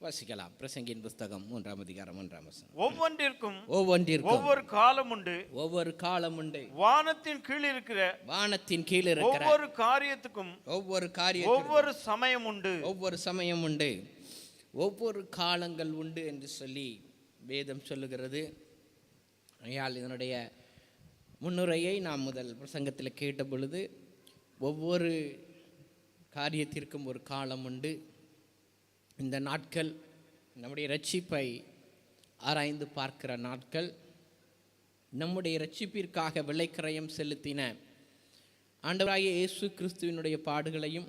வாசிக்கலாம். பிரசங்கியின் புஸ்தகம் 3ஆம் அதிகாரம் 1ஆம் வசனம். ஒவ்வொன்றிற்கும் ஒவ்வொரு காலம் உண்டு. ஒவ்வொரு காலம் உண்டு. வானத்தின் கீழ் இருக்கிற ஒவ்வொரு காரியத்துக்கும் ஒவ்வொரு சமயம் உண்டு. ஒவ்வொரு சமயம் உண்டு, ஒவ்வொரு காலங்கள் உண்டு என்று சொல்லி வேதம் சொல்லுகிறது. ஆகையால் இதனுடைய முன்னுரையை நாம் முதல் பிரசங்கத்தில் கேட்ட பொழுது, ஒவ்வொரு காரியத்திற்கும் ஒரு காலம் உண்டு. இந்த நாட்கள் நம்முடைய இரட்சிப்பை ஆராய்ந்து பார்க்கிற நாட்கள். நம்முடைய இரட்சிப்பிற்காக விலைக்கிரயம் செலுத்தின ஆண்டவராகிய இயேசு கிறிஸ்துவினுடைய பாடுகளையும்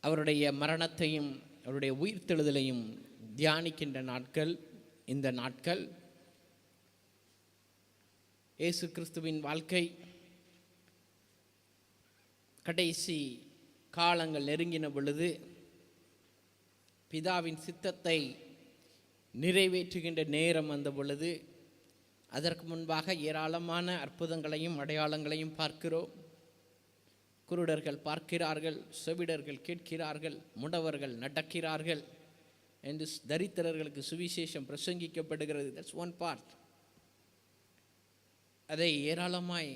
அவருடைய மரணத்தையும் அவருடைய உயிர்த்தெழுதலையும் தியானிக்கின்ற நாட்கள் இந்த நாட்கள். இயேசு கிறிஸ்துவின் வாழ்க்கை கடைசி காலங்கள் நெருங்கின பொழுது பிதாவின் சித்தத்தை நிறைவேற்றுகின்ற நேரம் வந்த பொழுது, அதற்கு முன்பாக ஏராளமான அற்புதங்களையும் அடையாளங்களையும் பார்க்கிறோம். குருடர்கள் பார்க்கிறார்கள், செவிடர்கள் கேட்கிறார்கள், முடவர்கள் நடக்கிறார்கள் என்று தரித்திரர்களுக்கு சுவிசேஷம் பிரசங்கிக்கப்படுகிறது. That's one part. அதை ஏராளமாய்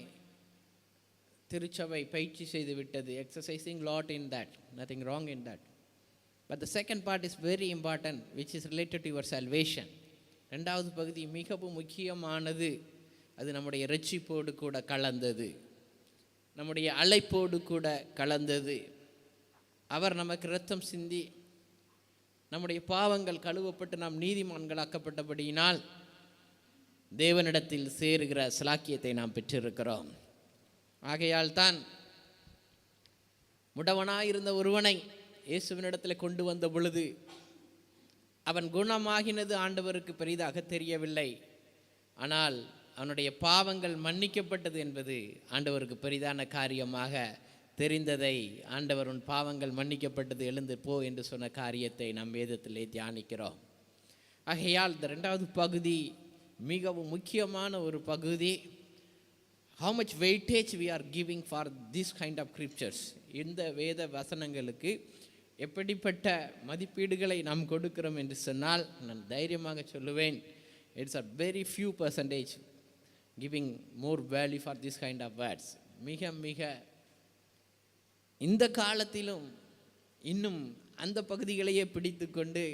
திருச்சபை பயிற்சி செய்து விட்டது. Exercising lot in that, nothing wrong in that. But the second part is very important, which is related to your salvation. ரெண்டாவது பகுதி மிகவும் முக்கியமானது. அது நம்முடைய இரட்சிப்போடு கூட கலந்தது, நம்முடைய அழைப்போடு கூட கலந்தது. அவர் நமக்கு இரத்தம் சிந்தி நம்முடைய பாவங்கள் கழுவப்பட்டு நாம் நீதிமான்களாக்கப்பட்டபடியினால் தேவனிடத்தில் சேருகிற சிலாக்கியத்தை நாம் பெற்றிருக்கிறோம். ஆகையால் தான் முடவனாயிருந்த ஒருவனை இயேசுவினிடத்தில் கொண்டு வந்த பொழுது அவன் குணமாகினது ஆண்டவருக்கு பெரிதாக தெரியவில்லை. ஆனால் அவனுடைய பாவங்கள் மன்னிக்கப்பட்டது என்பது ஆண்டவருக்கு பெரிதான காரியமாக தெரிந்ததை ஆண்டவர் உன் பாவங்கள் மன்னிக்கப்பட்டது, எழுந்து போ என்று சொன்ன காரியத்தை நம் வேதத்திலே தியானிக்கிறோம். ஆகையால் இந்த ரெண்டாவது பகுதி மிகவும் முக்கியமான ஒரு பகுதி. How much weightage we are giving for this kind of scriptures? இந்த வேத வசனங்களுக்கு எப்படிப்பட்ட மதிப்பீடுகளை நாம் கொடுக்கிறோம் என்று சொன்னால், நான் தைரியமாக சொல்லுவேன், it's a very few percentage giving more value for this kind of words. மிக மிக இந்த காலத்திலும் இன்னும் அந்த பகுதிகளையே பிடித்து கொண்டு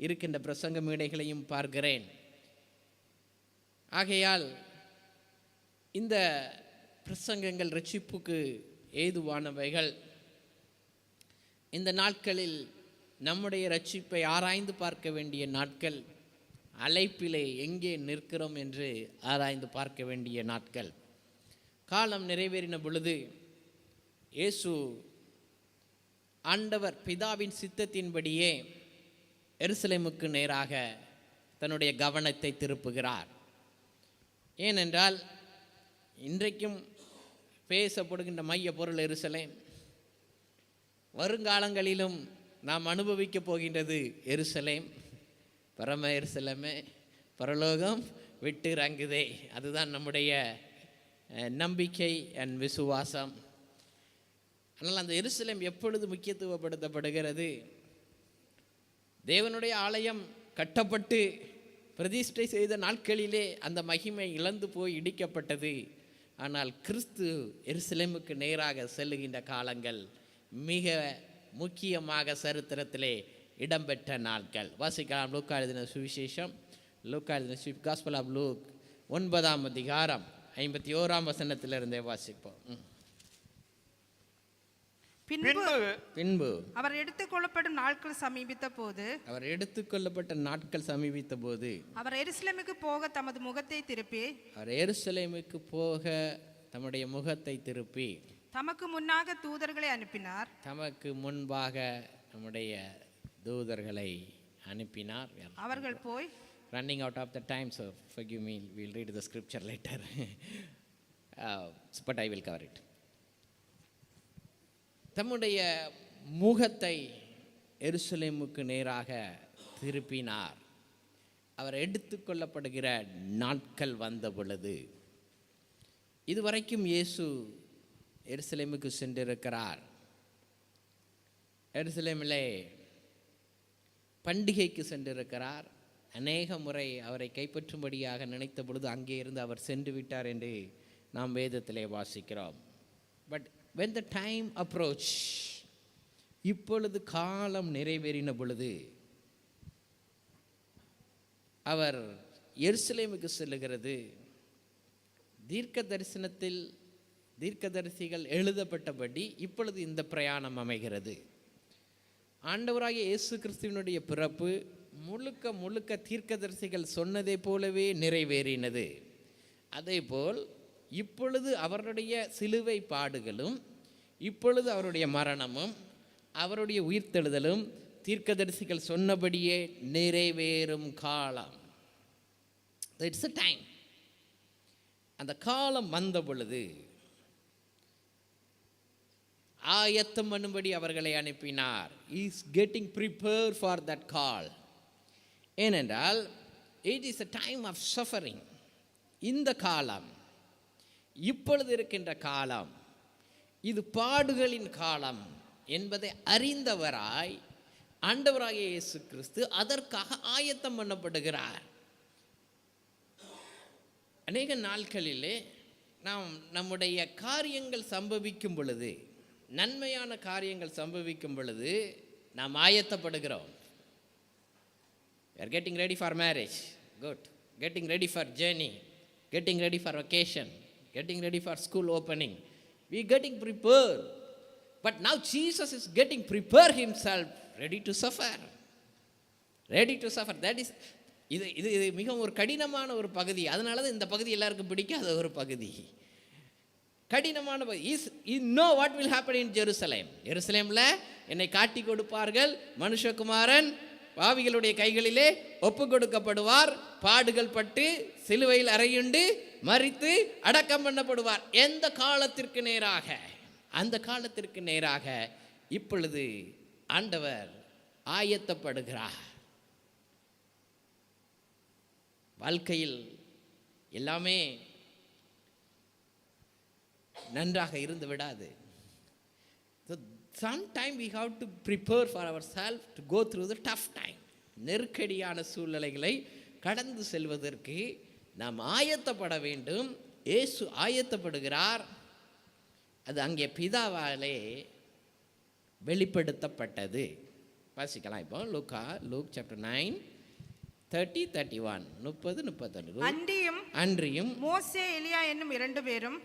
இருக்கின்ற பிரசங்க மேடைகளையும் பார்க்கிறேன். ஆகையால் இந்த பிரசங்கங்கள் இரட்சிப்புக்கு ஏதுவானவைகள். இந்த நாட்களில் நம்முடைய இரட்சிப்பை ஆராய்ந்து பார்க்க வேண்டிய நாட்கள். அழைப்பிலே எங்கே நிற்கிறோம் என்று ஆராய்ந்து பார்க்க வேண்டிய நாட்கள். காலம் நிறைவேறின பொழுது இயேசு ஆண்டவர் பிதாவின் சித்தத்தின்படியே எருசலேமுக்கு நேராக தன்னுடைய கவனத்தை திருப்புகிறார். ஏனென்றால் இன்றைக்கும் பேசப்படுகின்ற மைய பொருள் எருசலேம். வருங்காலங்களிலும் நாம் அனுபவிக்கப் போகின்றது எருசலேம். பரம எருசலேமே பரலோகம் விட்டு இறங்குதே. அதுதான் நம்முடைய நம்பிக்கை அண்ட் விசுவாசம். ஆனால் அந்த எருசலேம் எப்பொழுது முக்கியத்துவப்படுத்தப்படுகிறது? தேவனுடைய ஆலயம் கட்டப்பட்டு பிரதிஷ்டை செய்த நாட்களிலே அந்த மகிமை இழந்து போய் இடிக்கப்பட்டது. ஆனால் கிறிஸ்து எருசலேமுக்கு நேராக செல்லுகின்ற காலங்கள் மிக முக்கியமாக சரித்திரத்திலே இடம்பெற்ற நாட்கள். வாசிக்கலாம். லூக்கா எழுதின சுவிசேஷம், லூக்கா எழுதின காஸ்பல் ஆஃப் லூக் 9ஆம் அதிகாரம் 51ஆம் வசனத்திலிருந்தே வாசிப்போம். பின்பு அவர் எடுத்துக்கொள்ளப்படும் நாட்கள் சமீபித்த போது அவர் எருசலேமுக்கு போக தமது முகத்தை திருப்பி தமக்கு முன்னாக தூதர்களை அனுப்பினார். தமக்கு முன்பாக நம்முடைய தூதர்களை அனுப்பினார். அவர்கள் போய் running out of the time, so forgive me, we'll read the scripture later. But I will cover it. தம்முடைய முகத்தை எருசலேமுக்கு நேராக திருப்பினார். அவர் எடுத்துக்கொள்ளப்படுகிற நாட்கள் வந்த பொழுது, இதுவரைக்கும் இயேசு எருசலேமுக்கு சென்றிருக்கிறார். எருசலேமிலே பண்டிகைக்கு சென்றிருக்கிறார். அநேக முறை அவரை கைப்பற்றும்படியாக நினைத்த பொழுது அங்கே இருந்து அவர் சென்று விட்டார் என்று நாம் வேதத்திலே வாசிக்கிறோம். But when the time approach, இப்பொழுது காலம் நிறைவேறின பொழுது அவர் எருசலேமுக்கு செல்லுகிறது. தீர்க்கதரிசிகள் எழுதப்பட்டபடி இப்பொழுது இந்த பிரயாணம் அமைகிறது. ஆண்டவராகிய இயேசு கிறிஸ்துவினுடைய பிறப்பு முழுக்க முழுக்க தீர்க்கதரிசிகள் சொன்னதை போலவே நிறைவேறினது. அதேபோல் இப்பொழுது அவருடைய சிலுவை பாடுகளும் இப்பொழுது அவருடைய மரணமும் அவருடைய உயிர்த்தெழுதலும் தீர்க்கதரிசிகள் சொன்னபடியே நிறைவேறும் காலம். It's a time. அந்த காலம் வந்த பொழுது ஆயத்தம் பண்ணும்படி அவர்களை அனுப்பினார். Is getting prepare for that call. ஏனென்றால் it is a time of suffering. இந்த காலம், இப்பொழுது இருக்கின்ற காலம், இது பாடுகளின் காலம் என்பதை அறிந்தவராய் ஆண்டவராகிய இயேசு கிறிஸ்து அதற்காக ஆயத்தம் பண்ணப்படுகிறார். அநேக நாட்களிலே நாம் நம்முடைய காரியங்கள் சம்பவிக்கும் பொழுது, நன்மையான காரியங்கள் சம்பவிக்கும் பொழுது நாம் ஆயத்தப்படுகிறோம். We are getting ready for marriage. Good. Getting ready for journey. Getting ready for vacation. Getting ready for school opening. We are getting prepared. But now Jesus is getting prepared himself, ready to suffer. Ready to suffer. That is, இது மிகவும் ஒரு கடினமான ஒரு பகுதி. அதனால தான் இந்த பகுதி எல்லாருக்கும் பிடிக்காத ஒரு பகுதி. கடினமான பகுதி. You know what will happen in Jerusalem. எருசலேமில் என்னை காட்டி கொடுப்பார்கள், மனுஷகுமாரன் பாவிகளுடைய கைகளிலே ஒப்பு கொடுக்கப்படுவார், பாடுகள் பட்டு சிலுவையில் அறையுண்டு மரித்து அடக்கம் பண்ணப்படுவார். எந்த காலத்திற்கு நேராக? அந்த காலத்திற்கு நேராக இப்பொழுது ஆண்டவர் ஆயத்தப்படுகிறார். வாழ்க்கையில் எல்லாமே நன்றாக இருந்து விடாது. Sometime we have to prepare for ourselves to go through the tough time. நெருக்கடியான சூழ்நிலைகளை கடந்து செல்வதற்கு நாம் ஆயத்தப்பட வேண்டும். இயேசு ஆயத்தப்படுகிறார். அது அங்கே பிதாவாலே வெளிப்படுத்தப்பட்டது. வாசிக்கலாம் இப்போ லூக் சாப்டர் 9 30-31 30-31. அன்றியும் மோசே எலியா என்னும் இரண்டு பேரும்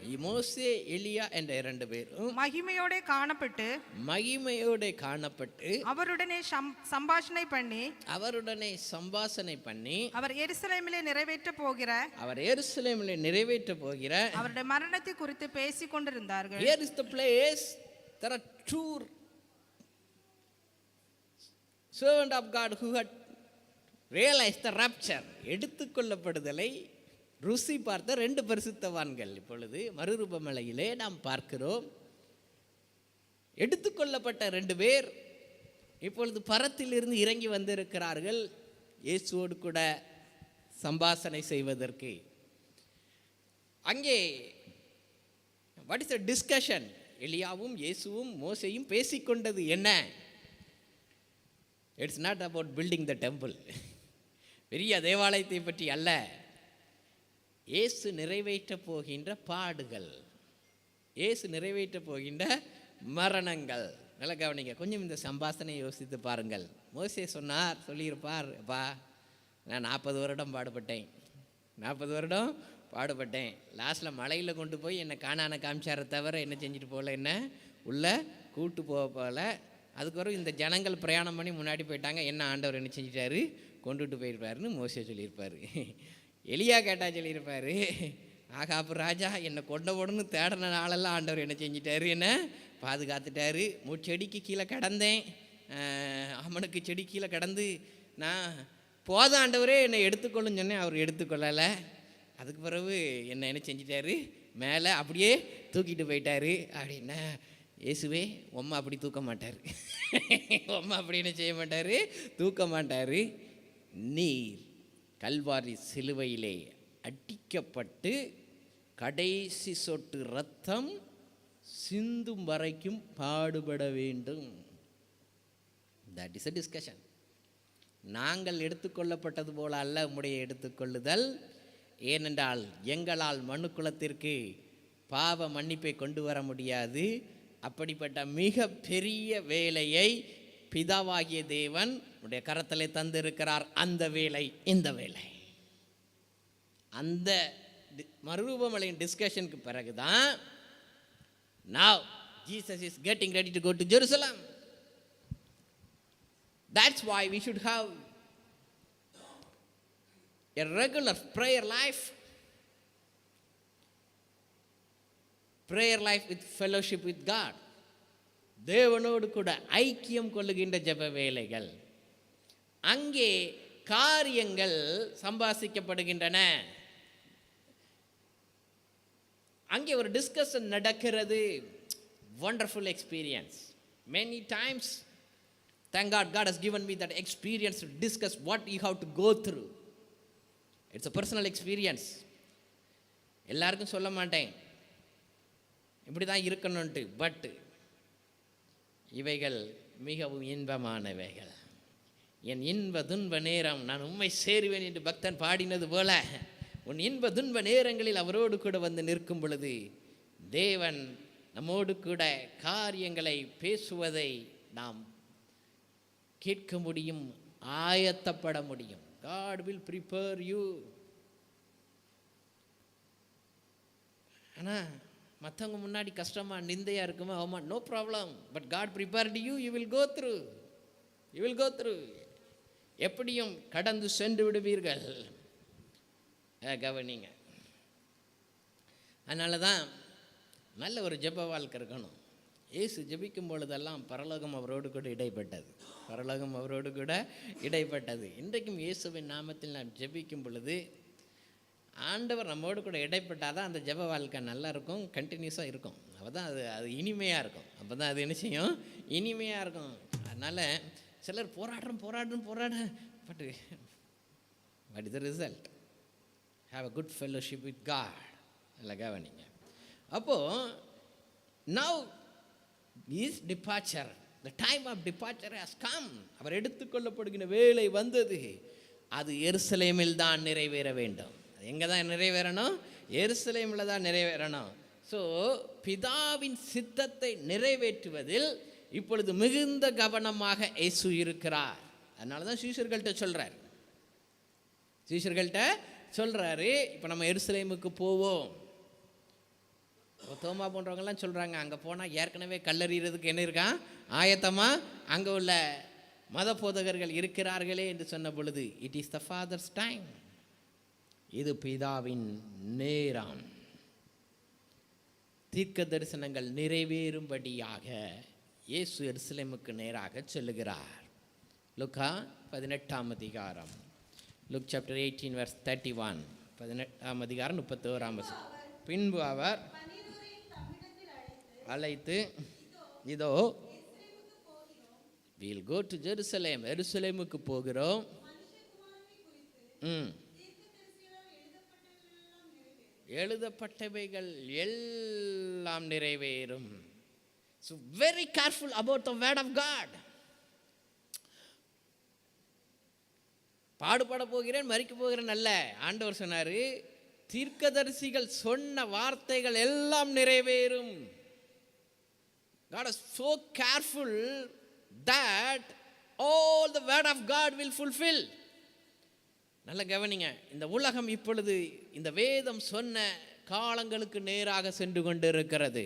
என்ற இரண்டு பேரும் மகிமையோட காணப்பட்டு அவருடனே சம்பாஷணை பண்ணி அவர் எருசலேமிலே நிறைவேற்ற போகிற அவருடைய மரணத்தை குறித்து பேசிக் கொண்டிருந்தார்கள். Here is the place. There are two servant of God who had realized the rapture. எடுத்துக்கொள்ளப்படுதலை ருசி பார்த்த ரெண்டு பரிசுத்தவான்கள் இப்பொழுது மறுரூபமலையிலே நாம் பார்க்கிறோம். எடுத்துக்கொள்ளப்பட்ட ரெண்டு பேர் இப்பொழுது பரத்திலிருந்து இறங்கி வந்திருக்கிறார்கள் இயேசுவோடு கூட சம்பாஷணை செய்வதற்கு. அங்கே வாட் இஸ் த டிஸ்கஷன்? எலியாவும் இயேசுவும் மோசேயும் பேசிக்கொண்டது என்ன? It's not about building the temple. பெரிய தேவாலயத்தை பற்றி அல்ல. இயேசு நிறைவேற்ற போகின்ற பாடுகள், இயேசு நிறைவேற்ற போகின்ற மரணங்கள். நல்ல கவனிங்க, கொஞ்சம் இந்த சம்பாஷணையை யோசித்து பாருங்கள். மோசே சொல்லியிருப்பார், அப்பா நான் 40 வருடம் பாடுபட்டேன், 40 வருடம் பாடுபட்டேன். லாஸ்ட்டில் மலையில் கொண்டு போய் என்னை காணான காமிச்சாரை தவிர என்ன செஞ்சுட்டு போகல, என்ன உள்ளே கூட்டு போகல. அதுக்கப்புறம் இந்த ஜனங்கள் பிரயாணம் பண்ணி முன்னாடி போயிட்டாங்க, என்ன ஆண்டவர் என்ன செஞ்சிட்டாரு, கொண்டுட்டு போயிருப்பாருன்னு மோசே சொல்லியிருப்பார். எலியா கேட்டால் சொல்லியிருப்பார், ஆகாப்பு ராஜா என்னை கொண்ட உடனே தேடின நாளெல்லாம் ஆண்டவர் என்ன செஞ்சிட்டாரு, என்ன பாதுகாத்துட்டாரு. செடிக்கு கீழே கிடந்தேன், அவனுக்கு செடி கீழே கிடந்து நான் போத ஆண்டவரே என்னை எடுத்துக்கொள்ளுன்னு சொன்னேன், அவர் எடுத்துக்கொள்ளலை. அதுக்கு பிறகு என்ன செஞ்சிட்டாரு, மேலே அப்படியே தூக்கிட்டு போயிட்டாரு. அப்படின்னா இயேசுவே உம்மை அப்படி தூக்க மாட்டார், உம்மை அப்படி என்ன செய்ய மாட்டார், தூக்க மாட்டார். நீர் கல்வாரி சிலுவையிலே அடிக்கப்பட்டு கடைசி சொட்டு இரத்தம் சிந்தும் வரைக்கும் பாடுபட வேண்டும். That is a discussion. நாங்கள் எடுத்துக்கொள்ளப்பட்டது போல அல்ல உம்முடைய எடுத்துக்கொள்ளுதல். ஏனென்றால் எங்களால் மனுக்குலத்திற்கு பாவ மன்னிப்பை கொண்டு வர முடியாது. அப்படிப்பட்ட மிக பெரிய வேலையை பிதாவாகிய தேவன் உடைய கரத்திலே தந்திருக்கிறார். அந்த வேலை இந்த வேலை. அந்த மறுரூபமலையின் டிஸ்கஷனுக்கு பிறகுதான் now Jesus is getting ready to go to Jerusalem. That's why we should have a regular prayer life with fellowship with God. தேவனோடு கூட ஐக்கியம் கொள்ளுகின்ற ஜெப வேளைகள். அங்கே காரியங்கள் சம்பாசிக்கப்படுகின்றன. அங்கே ஒரு டிஸ்கஷன் நடக்கிறது. Wonderful experience. Many times thank God, God has given me that experience to discuss what you have to go through. It's a personal experience. எல்லாருக்கும் சொல்ல மாட்டேன் இப்படி தான் இருக்கணும்ட்டு. பட் இவைகள் மிகவும் இன்பமானவைகள். என் இன்ப துன்ப நேரம் நான் உம்மை சேருவேன் என்று பக்தன் பாடினது போல, உன் இன்ப துன்ப நேரங்களில் அவரோடு கூட வந்து நிற்கும் பொழுது தேவன் நம்மோடு கூட காரியங்களை பேசுவதை நாம் கேட்க முடியும், ஆயத்தப்பட முடியும். God will prepare you. ஆனால் மற்றவங்க முன்னாடி கஷ்டமாக நிந்தையாக இருக்குமா ஆமாம், no problem. But God prepared you, you will go through. எப்படியும் கடந்து சென்று விடுவீர்கள். கவனிங்க. அதனால தான் நல்ல ஒரு ஜெப வாழ்க்கை இருக்கணும். இயேசு ஜெபிக்கும் பொழுதெல்லாம் பரலோகம் அவரோடு கூட இடைப்பட்டது. இன்றைக்கும் இயேசுவின் நாமத்தில் நாம் ஜெபிக்கும் பொழுது ஆண்டவர் நம்மோடு கூட இடைப்பட்டால் தான் அந்த ஜெப வாழ்க்கை நல்லா இருக்கும், கண்டினியூஸாக இருக்கும். அப்போ தான் அது இனிமையாக இருக்கும். அப்போ தான் அது என்ன செய்யும், இனிமையாக இருக்கும். அதனால் சிலர் போராடுற but what is the result? Have a good fellowship with God. அதில் கவனிங்க. அப்போது now is departure, the time of departure has come. அவர் எடுத்துக்கொள்ளப்படுகிற வேலை வந்தது. அது எருசலேமில் தான் நிறைவேற வேண்டும். எங்கே தான் நிறைவேறணும்? எருசலேமில் தான் நிறைவேறணும். ஸோ பிதாவின் சித்தத்தை நிறைவேற்றுவதில் இப்பொழுது மிகுந்த கவனமாக இயேசு இருக்கிறார். அதனால தான் சீஷர்கள்ட்ட சொல்கிறாரு, இப்போ நம்ம எருசலேமுக்கு போவோம். தோமா போன்றவங்கெல்லாம் சொல்கிறாங்க, அங்கே போனால் ஏற்கனவே கல்லறிகிறதுக்கு என்ன இருக்கான், ஆயத்தமாக அங்கே உள்ள மத போதகர்கள் இருக்கிறார்களே என்று சொன்ன பொழுது, it is the father's time. இது பிதாவின் நேரம். தீர்க்க தரிசனங்கள் நிறைவேறும்படியாக இயேசு எருசலேமுக்கு நேராக செல்லுகிறார். லுக்கா 18ஆம் அதிகாரம், லுக் சாப்டர் 18 verse 31, 18ஆம் அதிகாரம் 31ஆம் வசனம். பின்பு அவர் அழைத்து, இதோ we'll go to Jerusalem, எருசலேமுக்கு போகிறோம். எழுதப்பட்டவைகள் எல்லாம் நிறைவேறும். So very careful about the word of God. பாடுபட போகிறேன், மரிக்க போகிறேன் அல்ல. ஆண்டவர் சொன்னாரு, தீர்க்கதரிசிகள் சொன்ன வார்த்தைகள் எல்லாம் நிறைவேறும். God is so careful that all the word of God will fulfill. நல்ல கவனிங்க. இந்த உலகம் இப்பொழுது இந்த வேதம் சொன்ன காலங்களுக்கு நேராக சென்று கொண்டு இருக்கிறது.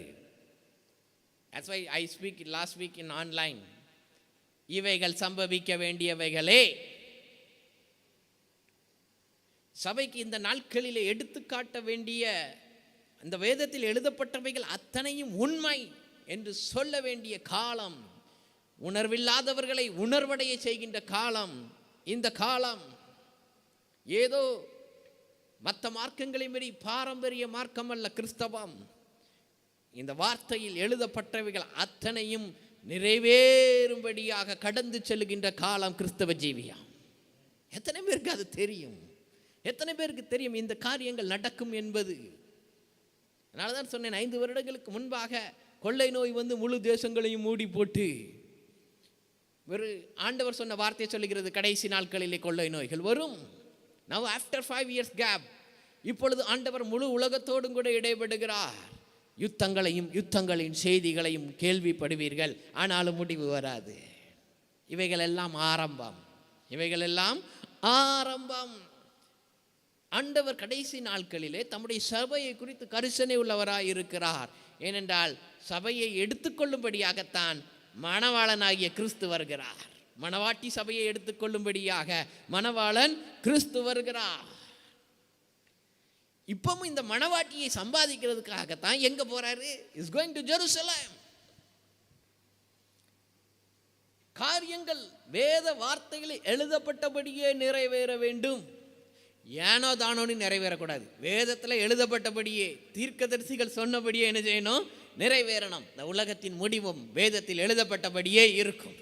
That's why I speak last week in online. இவைகள் சம்பவிக்க வேண்டியவைகளே. சபைக்கு இந்த நாட்களிலே எடுத்துக்காட்ட வேண்டிய இந்த வேதத்தில் எழுதப்பட்டவைகள் அத்தனையும் உண்மை என்று சொல்ல வேண்டிய காலம், உணர்வில்லாதவர்களை உணர்வடைய செய்கின்ற காலம் இந்த காலம். ஏதோ மற்ற மார்க்கங்களை மீறி பாரம்பரிய மார்க்கம் அல்ல கிறிஸ்தவம். இந்த வார்த்தையில் எழுதப்பட்டவைகள் அத்தனையும் நிறைவேறும்படியாக கடந்து செல்லுகின்ற காலம் கிறிஸ்தவ ஜீவியம். எத்தனை பேருக்கு அது தெரியும்? எத்தனை பேருக்கு தெரியும் இந்த காரியங்கள் நடக்கும் என்பது? அதனால தான் சொன்னேன், 5 வருடங்களுக்கு முன்பாக கொள்ளை நோய் வந்து முழு தேசங்களையும் மூடி போட்டு ஒரு ஆண்டவர் சொன்ன வார்த்தை சொல்லுகிறது, கடைசி நாட்களிலே கொள்ளை நோய்கள் வரும். Now after 5 years gap, இப்பொழுது ஆண்டவர் முழு உலகத்தோடும் கூட இடைபடுகிறார். யுத்தங்களின் செய்திகளையும் கேள்விப்படுவீர்கள், ஆனாலும் முடிவு வராது. இவைகள் எல்லாம் ஆரம்பம். ஆண்டவர் கடைசி நாட்களிலே தம்முடைய சபையை குறித்து கரிசனை உள்ளவராய் இருக்கிறார். ஏனென்றால் சபையை எடுத்துக்கொள்ளும்படியாகத்தான் மணவாளனாகிய கிறிஸ்து வருகிறார். மணவாட்டி சபையை எடுத்துக்கொள்ளும்படியாக மணவாளன் கிறிஸ்து வருகிறார். இப்பவும் இந்த மணவாட்டியை சம்பாதிக்கிறதுக்காகத்தான் எங்க போறாரு? Is going to Jerusalem. காரியங்கள் வேத வார்த்தைகளில் எழுதப்பட்டபடியே நிறைவேற வேண்டும். ஏனோ தானோன்னு நிறைவேறக்கூடாது. வேதத்தில் எழுதப்பட்டபடியே, தீர்க்கதரிசிகள் சொன்னபடியே என்ன செய்யணும்? நிறைவேறணும். இந்த உலகத்தின் முடிவும் வேதத்தில் எழுதப்பட்டபடியே இருக்கும்.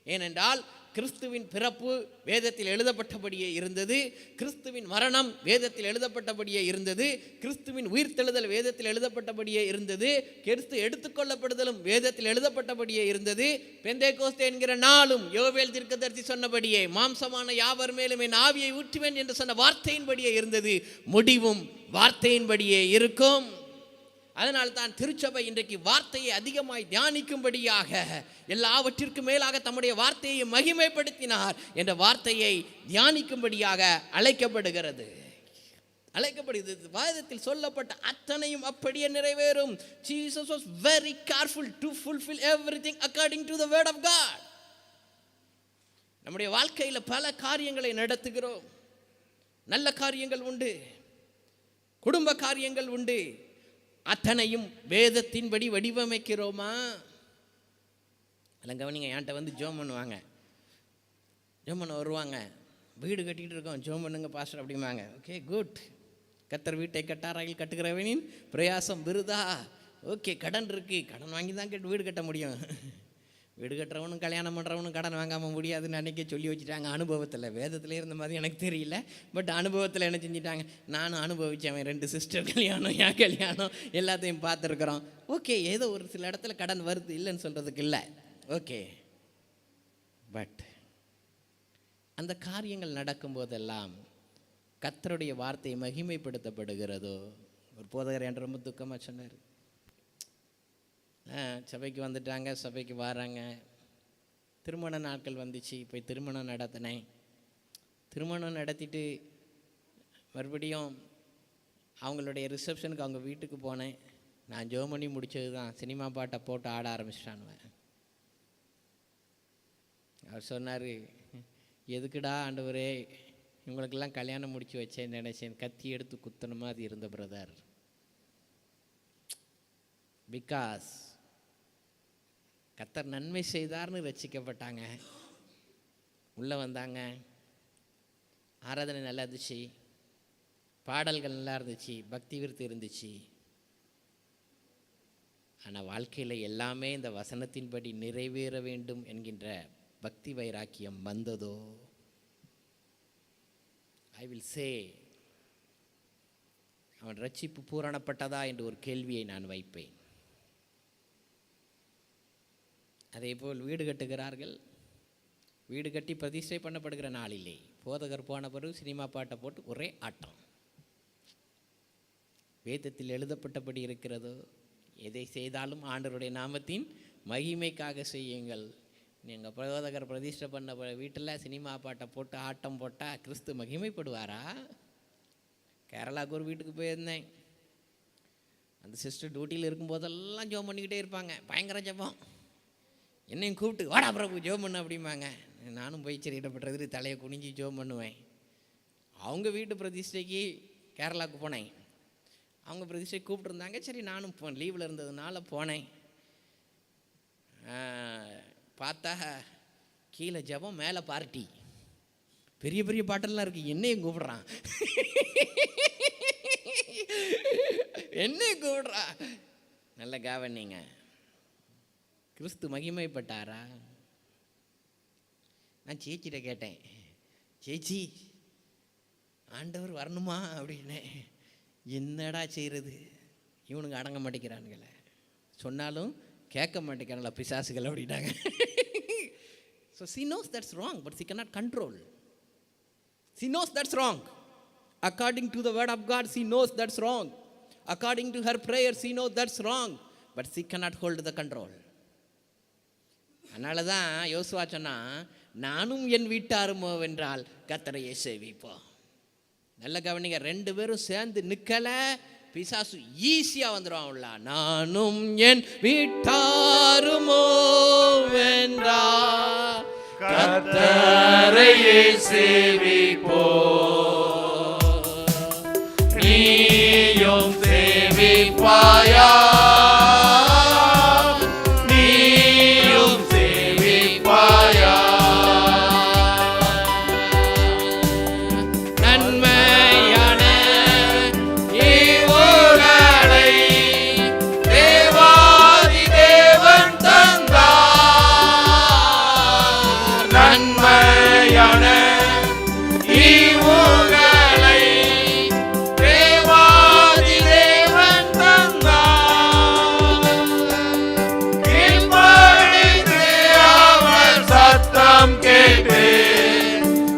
ஏனென்றால் கிறிஸ்துவின் பிறப்பு வேதத்தில் எழுதப்பட்டபடியே இருந்தது, கிறிஸ்துவின் மரணம் வேதத்தில் எழுதப்பட்டபடியே இருந்தது, கிறிஸ்துவின் உயிர்த்தெழுதல் வேதத்தில் எழுதப்பட்டபடியே இருந்தது, கிறிஸ்து எடுத்துக்கொள்ளப்படுதலும் வேதத்தில் எழுதப்பட்டபடியே இருந்தது. பெந்தேகோஸ்தே என்கிற நாளும் யோவேல் தீர்க்கதரிசி சொன்னபடியே, மாம்சமான யாவர் மேலும் என் ஆவியை ஊற்றுவேன் என்று சொன்ன வார்த்தையின்படியே இருந்தது. முடிவும் வார்த்தையின்படியே இருக்கும். அதனால் தான் திருச்சபை இன்றைக்கு வார்த்தையை அதிகமாய் தியானிக்கும்படியாக, எல்லாவற்றிற்கும் மேலாக தம்முடைய வார்த்தையை மகிமைப்படுத்தினார் என்ற வார்த்தையை தியானிக்கும்படியாக அழைக்கப்படுகிறது. வேதத்தில் சொல்லப்பட்ட அத்தனையும் அப்படியே நிறைவேறும். Jesus was very careful to fulfill everything according to the word of God. நம்முடைய வாழ்க்கையில் பல காரியங்களை நடத்துகிறோம். நல்ல காரியங்கள் உண்டு, குடும்ப காரியங்கள் உண்டு. அத்தனையும் வேதத்தின்படி வடிவமைக்கிறோமா? எல்லாம் கவனிங்க. என்கிட்ட வந்து ஜோம் பண்ணுவாங்க, ஜோம் பண்ண வருவாங்க. வீடு கட்டிகிட்டு இருக்கோம், ஜோம் பண்ணுங்க பாஸ்டர் அப்படிம்பாங்க. Okay good. கர்த்தர் வீட்டை கட்டாராயில் கட்டுகிறவனின் பிரயாசம் விருதா. ஓகே, கடன் இருக்குது, கடன் வாங்கி தான் வீடு கட்ட முடியும். வீடு கட்டுறவனும் கல்யாணம் பண்ணுறவனும் கடன் வாங்காமல் முடியாதுன்னு அன்றைக்கே சொல்லி வச்சுட்டாங்க. அனுபவத்தில், வேதத்தில் இருந்த மாதிரி எனக்கு தெரியல, பட் அனுபவத்தில் என்ன செஞ்சிட்டாங்க. நானும் அனுபவித்தேன். 2 சிஸ்டர் கல்யாணம், என் கல்யாணம் எல்லாத்தையும் பார்த்துருக்குறோம். ஓகே, ஏதோ ஒரு சில இடத்துல கடன் வருது, இல்லைன்னு சொல்கிறதுக்கு இல்லை. ஓகே, பட் அந்த காரியங்கள் நடக்கும்போதெல்லாம் கர்த்தருடைய வார்த்தை மகிமைப்படுத்தப்படுகிறதோ. ஒரு போதகர் என்ற ரொம்ப துக்கமாக சொன்னார். சபைக்கு வந்துட்டாங்க, சபைக்கு வராங்க, திருமண நாட்கள் வந்துச்சு, போய் திருமணம் நடத்தினேன். திருமணம் நடத்திட்டு மறுபடியும் அவங்களுடைய ரிசப்ஷனுக்கு அவங்க வீட்டுக்கு போனேன். நான் ஜெபம் பண்ணி முடித்தது தான் சினிமா பாட்டை போட்டு ஆட ஆரம்பிச்சிட்டானுவேன். அவர் சொன்னார், எதுக்குடா ஆண்டவரே இவங்களுக்கெல்லாம் கல்யாணம் முடிச்சு வச்சேன்னு நினச்சேன். கத்தி எடுத்து குத்தன மாதிரி இருந்த பிரதர். பிகாஸ் கர்த்தர் நன்மை செய்தார்னு ரட்சிக்கப்பட்டாங்க, உள்ளே வந்தாங்க, ஆராதனை நல்லா இருந்துச்சு, பாடல்கள் நல்லா இருந்துச்சு, பக்தி விருத்தி இருந்துச்சு. ஆனால் வாழ்க்கையில் எல்லாமே இந்த வசனத்தின்படி நிறைவேற வேண்டும் என்கின்ற பக்தி வைராக்கியம் வந்ததோ? ஐ வில் சே, அவன் ரட்சிப்பு பூரணப்பட்டதா என்று ஒரு கேள்வியை நான் வைப்பேன். அதே போல் வீடு கட்டுகிறார்கள். வீடு கட்டி பிரதிஷ்டை பண்ணப்படுகிற நாளிலே போதகர் போன பிறகு சினிமா பாட்டை போட்டு ஒரே ஆட்டம். வேதத்தில் எழுதப்பட்டபடி இருக்கிறதோ? எதை செய்தாலும் ஆண்டவருடைய நாமத்தின் மகிமைக்காக செய்யுங்கள். நீங்கள் போதகர் பிரதிஷ்டை பண்ண வீட்டில் சினிமா பாட்டை போட்டு ஆட்டம் போட்டால் கிறிஸ்து மகிமைப்படுவாரா? கேரளாவுக்கு ஒரு வீட்டுக்கு போயிருந்தேன். அந்த சிஸ்டர் டியூட்டியில் இருக்கும்போதெல்லாம் ஜெபம் பண்ணிக்கிட்டே இருப்பாங்க, பயங்கர ஜெபம். என்னையும் கூப்பிட்டு வாடா பிரபு ஜெபம் பண்ணு அப்படிம்பாங்க. நானும் போய் சரி இடப்பட்டது தலையை குனிஞ்சி ஜெபம் பண்ணுவேன். அவங்க வீட்டு பிரதிஷ்டைக்கு கேரளாவுக்கு போனேன். அவங்க பிரதிஷ்டை கூப்பிட்டுருந்தாங்க. சரி நானும் லீவில் இருந்ததுனால போனேன். பார்த்தா கீழே ஜெபம், மேலே பார்ட்டி, பெரிய பெரிய பாட்டெல்லாம் இருக்குது. என்னையும் கூப்பிட்றான், என்னையும் கூப்பிட்றா. நல்ல கவனிங்க, கிறிஸ்து மகிமைப்பட்டாரா? நான் சேச்சிட்ட கேட்டேன், சேச்சி ஆண்டவர் வரணுமா அப்படின்னு. என்னடா செய்கிறது, இவனுங்க அடங்க மாட்டேங்கிறானுங்களே, சொன்னாலும் கேட்க மாட்டேங்கிறாங்களா பிசாசுகள் அப்படின்னாங்க. So she knows that's wrong, but she cannot control. She knows that's wrong. According to the word of God, she knows that's wrong. According to her prayer, she knows that's wrong, but she cannot hold the control. அதனால தான் யோசுவா சொன்னா, நானும் என் வீட்டாருமோ வென்றால் கர்த்தரையே சேவிப்போம். நல்ல கவனிங்க, ரெண்டு பேரும் சேர்ந்து நிக்கல, பிசாசு ஈஸியா வந்துடும் உள்ள. நானும் என் வீட்டாருமோ வென்றால் கர்த்தரையே சேவிப்போம். நீயும் சேவிப்பாயா?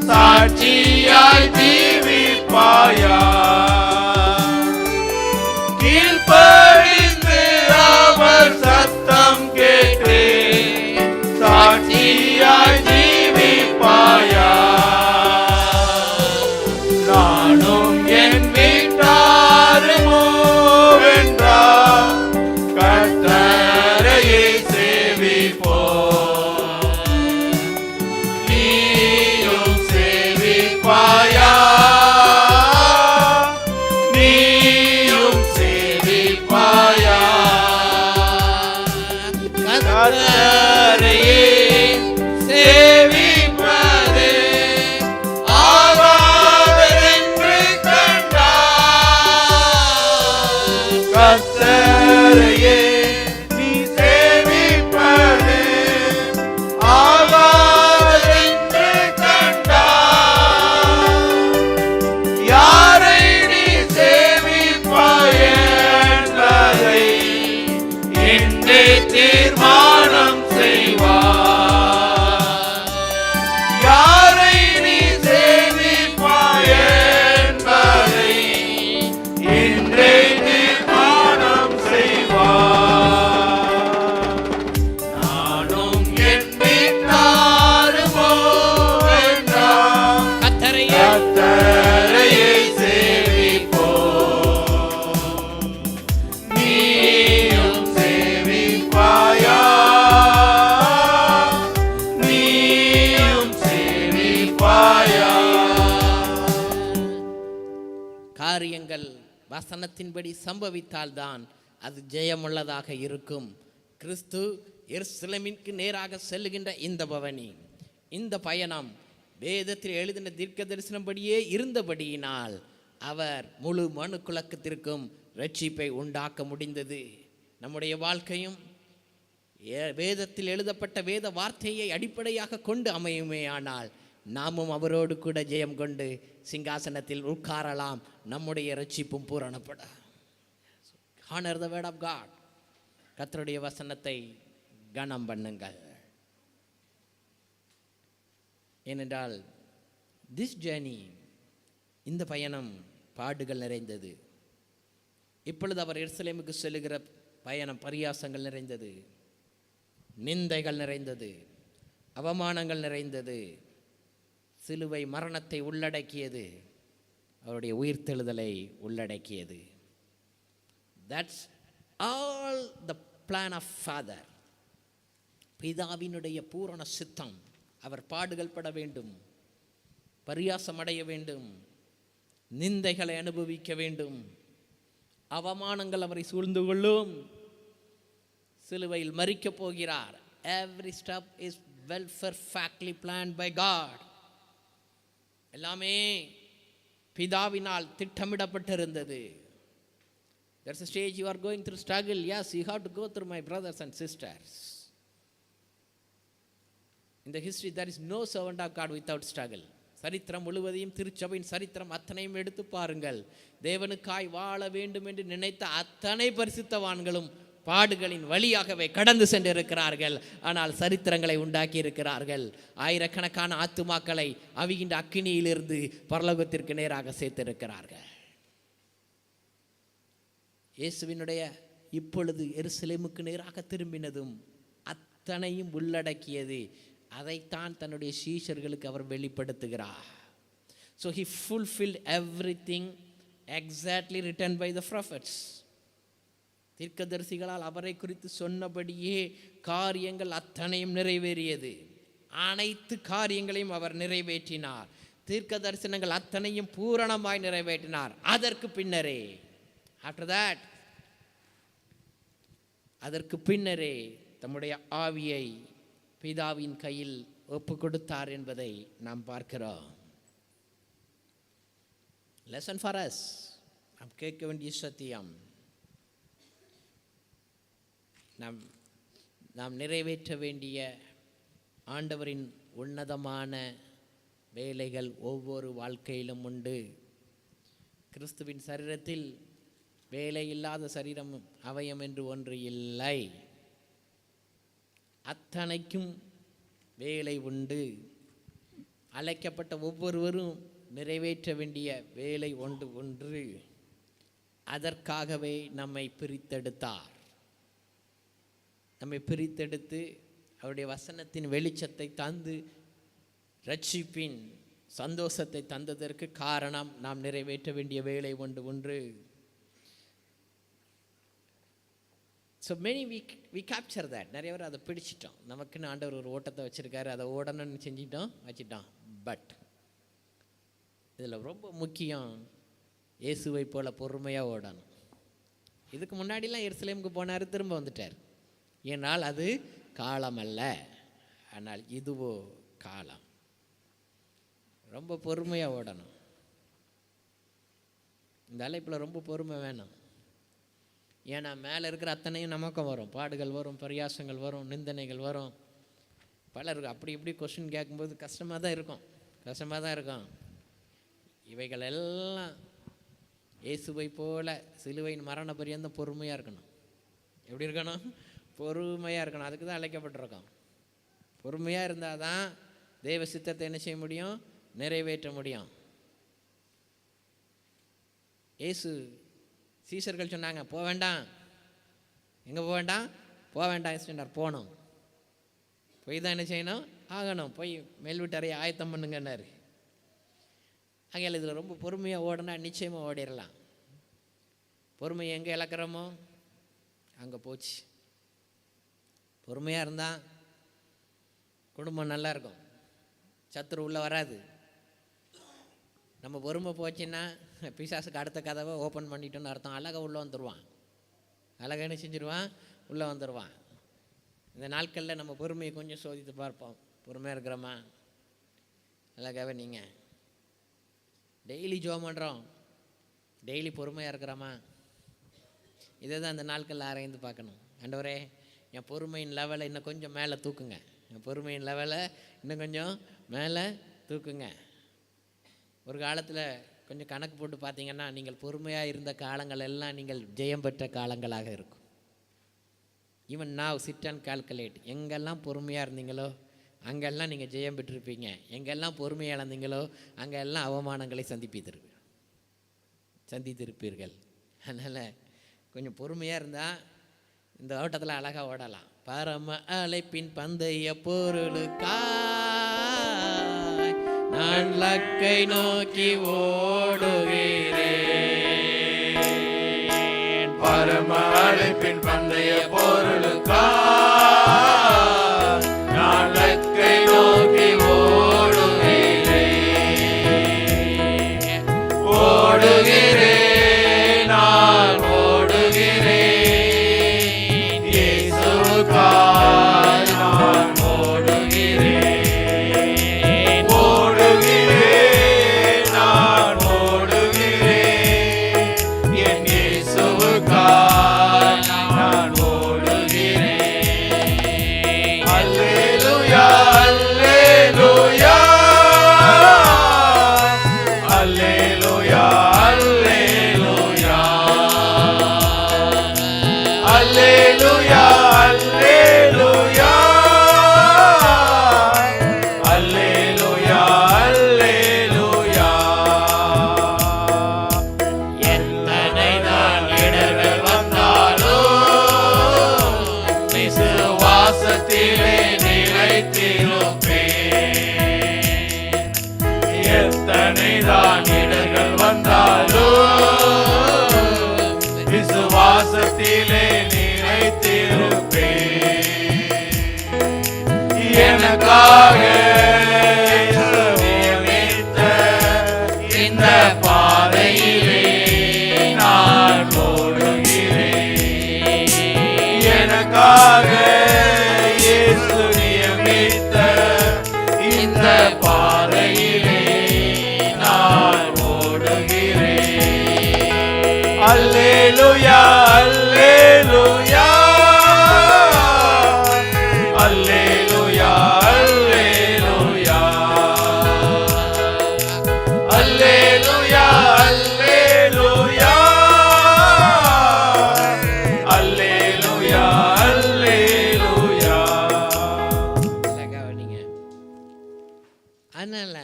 சாட்சியாய் ஜீவிப்பாயா? கீழ்ப்படிந்து அவர் சத்தம் கேட்டு சாட்சியாய் ஜீவிப்பாயா? நானும் என் வீட்டாருமோ வென்றால் கர்த்தரையே சேவிப்போம். நீயும் சேவிப்பாயா? கர்த்தரையே சேவிப்பது ஆகாதென்று கண்டார். கர்த்தரையே நீ சேவிப்பது ஆகாதென்று கண்டார். யாரை நீ சேவிப்பாய் என்பதை இன்றே தீர்மானம் செய்வார். யாரை நீ சேவிப்பாய் என்பதை இன்றே தீர்மானம் செய்வார். நானும் என் வீட்டாருமோ வென்றால் கர்த்தரையே சேவிப்போம். நீயும் சேவிப்பாயா? நீயும் சேவிப்பாயா? காரியங்கள் வசனத்தின்படி சம்பவித்தால்தான் அது ஜெயமுள்ளதாக இருக்கும். கிறிஸ்து எருசலேமிற்கு நேராக செல்லுகின்ற இந்த பவனி, இந்த பயணம் வேதத்தில் எழுதின தீர்க்க தரிசனப்படியே இருந்தபடியினால் அவர் முழு மனு குலத்திற்கும் ரட்சிப்பை உண்டாக்க முடிந்தது. நம்முடைய வாழ்க்கையும் வேதத்தில் எழுதப்பட்ட வேத வார்த்தையை அடிப்படையாக கொண்டு அமையுமே ஆனால் நாமும் அவரோடு கூட ஜெயம் கொண்டு சிங்காசனத்தில் உட்காரலாம். நம்முடைய ரட்சிப்பும் பூரணப்படும். Honor the word of God. கர்த்தருடைய வசனத்தை கனம் பண்ணுங்கள். ஏனென்றால் this journey, இந்த பயணம் பாடுகள் நிறைந்தது. இப்பொழுது அவர் எருசலேமுக்கு செல்லுகிற பயணம் பரியாசங்கள் நிறைந்தது, நிந்தைகள் நிறைந்தது, அவமானங்கள் நிறைந்தது, சிலுவை மரணத்தை உள்ளடக்கியது, அவருடைய உயிர்த்தெழுதலை உள்ளடக்கியது. That's all the plan of Father. பிதாவினுடைய பூரண சித்தம். அவர் பாடுகள் பட வேண்டும், பரியாசம் அடைய வேண்டும், நிந்தைகளை அனுபவிக்க வேண்டும், அவமானங்கள் அவரை சூழ்ந்து கொள்ளும், சிலுவையில் மரிக்கப் போகிறார். Every step is well perfectly planned by God. எல்லாமே பிதாவினால் திட்டமிடப்பட்டிருந்தது. There's a stage you are going through struggle. Yes, you have to go through, my brothers and sisters. In the history, there is no servant of God without struggle. சரித்திரம் முழுவதையும், திருச்சபையின் சரித்திரம் அத்தனையும் எடுத்து பாருங்கள். தேவனுக்காய் வாழ வேண்டும் என்று நினைத்த அத்தனை பரிசுத்தவான்களும் பாடுகளின் வழியாகவே கடந்து சென்றிருக்கிறார்கள். ஆனால் சரித்திரங்களை உண்டாக்கி இருக்கிறார்கள். ஆயிரக்கணக்கான ஆத்துமாக்களை அவிகின்ற அக்கினியிலிருந்து பரலோகத்திற்கு நேராக சேர்த்திருக்கிறார்கள். இயேசுவினுடைய இப்பொழுது எருசலேமுக்கு நேராக திரும்பினதும் அத்தனையும் உள்ளடக்கியது. அதைத்தான் தன்னுடைய சீஷர்களுக்கு அவர் வெளிப்படுத்துகிறார். So he fulfilled everything exactly written by the prophets. தீர்க்கதரிசிகளால் அவரை குறித்து சொன்னபடியே காரியங்கள் அத்தனையும் நிறைவேறியது. அனைத்து காரியங்களையும் அவர் நிறைவேற்றினார். தீர்க்க தரிசனங்கள் அத்தனையும் பூரணமாய் நிறைவேற்றினார். அதற்கு பின்னரே அதற்கு பின்னரே தம்முடைய ஆவியை பிதாவின் கையில் ஒப்பு கொடுத்தார் என்பதை நாம் பார்க்கிறோம். Lesson for us. நாம் கேட்க வேண்டிய சத்தியம், நாம் நிறைவேற்ற வேண்டிய ஆண்டவரின் உன்னதமான வேலைகள் ஒவ்வொரு வாழ்க்கையிலும் உண்டு. கிறிஸ்துவின் சரீரத்தில் வேலை இல்லாத சரீரம் அவயம் என்று ஒன்று இல்லை. அத்தனைக்கும் வேலை உண்டு. அழைக்கப்பட்ட ஒவ்வொருவரும் நிறைவேற்ற வேண்டிய வேலை ஒன்று. அதற்காகவே நம்மை பிரித்தெடுத்தார். நம்மை பிரித்தெடுத்து அவருடைய வசனத்தின் வெளிச்சத்தை தந்து ரட்சிப்பின் சந்தோஷத்தை தந்ததற்கு காரணம் நாம் நிறைவேற்ற வேண்டிய வேலை ஒன்று. So many we capture that. நிறைய பேர் அதை பிடிச்சிட்டோம். நமக்குன்னு ஆண்டவர் ஒரு ஓட்டத்தை வச்சுருக்காரு, அதை ஓடணும்னு வச்சுட்டோம். பட் இதில் ரொம்ப முக்கியம், இயேசுவை போல பொறுமையாக ஓடணும். இதுக்கு முன்னாடிலாம் எருசலேமுக்கு போனார், திரும்ப வந்துட்டார். ஏனால் அது காலம் அல்ல, ஆனால் இதுவோ காலம். ரொம்ப பொறுமையாக ஓடணும். இந்த அழைப்பில் ரொம்ப பொறுமை வேணும். ஏன்னா மேலே இருக்கிற அத்தனையும் நமக்கும் வரும். பாடுகள் வரும், பரியாசங்கள் வரும், நிந்தனைகள் வரும். பலருக்கு அப்படி இப்படி கொஸ்டின் கேட்கும்போது கஷ்டமாக தான் இருக்கும். இவைகள் எல்லாம் இயேசுவை போல சிலுவையின் மரண பரியந்தம் பொறுமையாக இருக்கணும். எப்படி இருக்கணும்? பொறுமையாக இருக்கணும். அதுக்கு தான் அழைக்கப்பட்டிருக்கோம். பொறுமையாக இருந்தால் தான் தேவ சித்தத்தை என்ன செய்ய முடியும்? நிறைவேற்ற முடியும். இயேசு சீஷர்கள் சொன்னாங்க, போக வேண்டாம். எங்கே போக வேண்டாம்? போக வேண்டாம் சொன்னார். போகணும். போய் தான் என்ன செய்யணும்? ஆகணும். போய் மேல் வீட்டறையை ஆயத்தம் பண்ணுங்கன்னாரு. ஆகையால் இதில் ரொம்ப பொறுமையாக ஓடினா நிச்சயமாக ஓடிடலாம். பொறுமையை எங்கே இழக்கிறோமோ அங்கே போச்சு. பொறுமையாக இருந்தால் குடும்பம் நல்லா இருக்கும், சத்துரு உள்ளே வராது. நம்ம பொறுமை போச்சுன்னா பிசாசுக்கு அடுத்த கதவை ஓப்பன் பண்ணிட்டோன்னு அர்த்தம். அழகாக உள்ளே வந்துடுவான். அழகாக என்ன செஞ்சிருவான்? உள்ளே வந்துடுவான். இந்த நாட்களில் நம்ம பொறுமையை கொஞ்சம் சோதித்து பார்ப்போம். பொறுமையாக இருக்கிறோமா? அழகாகவே நீங்கள் டெய்லி ஜெபம் பண்ணுறோம், டெய்லி பொறுமையாக இருக்கிறோமா? இதை தான் அந்த நாட்களில் ஆராய்ந்து பார்க்கணும். ஆண்டவரே, என் பொறுமையின் லெவலை இன்னும் கொஞ்சம் மேலே தூக்குங்க. என் பொறுமையின் லெவலை இன்னும் கொஞ்சம் மேலே தூக்குங்க. ஒரு காலத்தில் கொஞ்சம் கணக்கு போட்டு பார்த்தீங்கன்னா, நீங்கள் பொறுமையாக இருந்த காலங்கள் எல்லாம் நீங்கள் ஜெயம் பெற்ற காலங்களாக இருக்கும். Even now sit and calculate. எங்கெல்லாம் பொறுமையாக இருந்தீங்களோ அங்கெல்லாம் நீங்கள் ஜெயம் பெற்றிருப்பீங்க. எங்கெல்லாம் பொறுமையாக இழந்தீங்களோ அங்கெல்லாம் அவமானங்களை சந்தித்திருப்பீர்கள். அதனால் கொஞ்சம் பொறுமையாக இருந்தால் இந்த ஓட்டத்தில் அழகாக ஓடலாம். பரம அழைப்பின் பந்தய பொருளுக்காய் நான் லக்கை நோக்கி ஓடுகிறேன். பரம அழைப்பின் பந்தய பொருளுக்காய் நான் லக்கை நோக்கி ஓடுகிறேன். ஓடுகிறேன், நான் ஓடுகிறேன். இயேசுவுக்காய் நான் ஓடுகிறேன். ஓடுகிறேன், நான் ஓடுகிறேன். என் இயேசுவுக்காய் நான் ஓடுகிறேன். எனக்காக இயேசு நியமித்த இந்த பாதையிலே நான் ஓடுகிறேன். எனக்காக இயேசு நியமித்த இந்த பாதையிலே நான் ஓடுகிறேன். அல்லேலூயா அல்லேலூயா அல்லேலூயா அல்லேலூயா அல்லேலூயா அல்லேலூயா அல்லேலூயா அல்லேலூயா. கவனிங்க. அதனால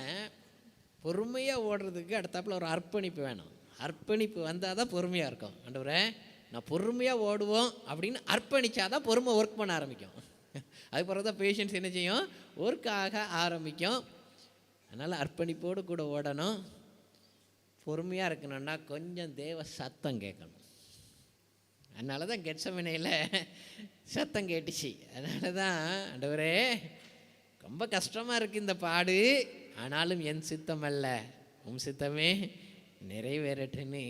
பொறுமையாக ஓடுறதுக்கு அடுத்தாப்புல ஒரு அர்ப்பணிப்பு வேணும். அர்ப்பணிப்பு வந்தால் தான் பொறுமையாக இருக்கும். ஆண்டவரே நான் பொறுமையாக ஓடுவோம் அப்படின்னு அர்ப்பணிச்சாதான் பொறுமை ஒர்க் பண்ண ஆரம்பிக்கும். அதுக்கு பிறகு தான் பேஷன்ஸ் என்ன செய்யும், ஒர்க் ஆக ஆரம்பிக்கும். அதனால் அர்ப்பணிப்போடு கூட ஓடணும். பொறுமையாக இருக்கணும்னா கொஞ்சம் தேவ சத்தம் கேட்கணும். அதனால தான் கெட்சமனையில் சத்தம் கேட்டுச்சு. அதனால தான் ஆண்டவரே ரொம்ப கஷ்டமாக இருக்குது இந்த பாடு, ஆனாலும் என் சித்தம் அல்ல உம் சித்தமே நிறைவேறட்டுன்னு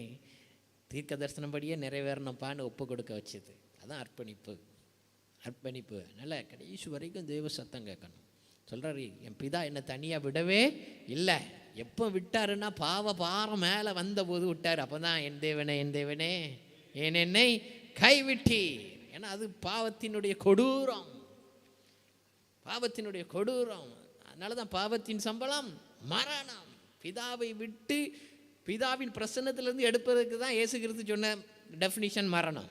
தீர்க்க தரிசனப்படியே நிறைவேறணும்ப்பான்னு ஒப்பு கொடுக்க வச்சுது. அதான் அர்ப்பணிப்பு. அர்ப்பணிப்பு. அதனால் கடைசி வரைக்கும் தேவ சத்தம் கேட்கணும். சொல்கிறாரு, என் பிதா என்னை தனியாக விடவே இல்லை. எப்போ விட்டாருன்னா பாவ பாரம் மேலே வந்தபோது விட்டார். அப்போ தான் என் தேவனே என் தேவனே ஏன் என்னை கைவிட்டீர். ஏன்னா அது பாவத்தினுடைய கொடூரம், பாவத்தினுடைய கொடூரம். அதனால தான் பாவத்தின் சம்பளம் மரணம். பிதாவை விட்டு பிதாவின் பிரசன்னத்திலிருந்து எடுப்பதற்கு தான் இயேசு கிறிஸ்து சொன்ன டெஃபினிஷன் மரணம்.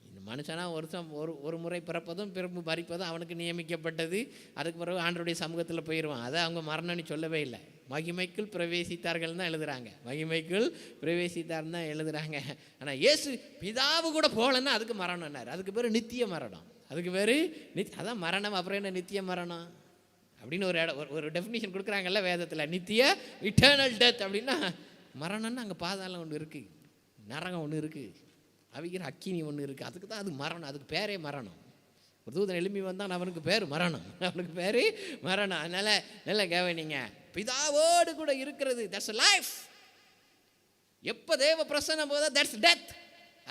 இந்த மனுஷனாக ஒரு முறை பிறப்பதும் பிறப்பு மரிப்பதும் அவனுக்கு நியமிக்கப்பட்டது. அதுக்கு பிறகு ஆண்டவருடைய சமூகத்தில் போயிடுவான். அதை அவங்க மரணம்னு சொல்லவே இல்லை. மகிமைக்குள் பிரவேசித்தார்கள் தான் எழுதுகிறாங்க. மகிமைக்குள் பிரவேசித்தார்னு தான் எழுதுகிறாங்க. ஆனால் இயேசு பிதாவு கூட போகலன்னா அதுக்கு மரணம்னார். அதுக்கு பேர் நித்திய மரணம். அதுக்கு பேர் அதான் மரணம். அப்புறம் என்ன நித்திய மரணம் அப்படின்னு ஒரு டெஃபினிஷன் கொடுக்குறாங்கல்ல வேதத்தில். நித்திய இட்டர்னல் டெத் அப்படின்னா மரணம்னு அங்கே பாதாளம் ஒன்று இருக்குது, நரகம் ஒன்று இருக்குது, அவிக்கிற அக்கினி ஒன்று இருக்குது. அதுக்கு தான் அது மரணம். அதுக்கு பேரே மரணம். ஒரு தூதன் எழும்பி வந்தான், அவனுக்கு பேர் மரணம். அவனுக்கு பேர் மரணம். அதனால் நல்ல கவனிங்க, பிதாவோடு கூட இருக்கிறது தட்ஸ் லைஃப். எப்போ தேவ பிரசன்னம் போதா தட்ஸ் டெத்.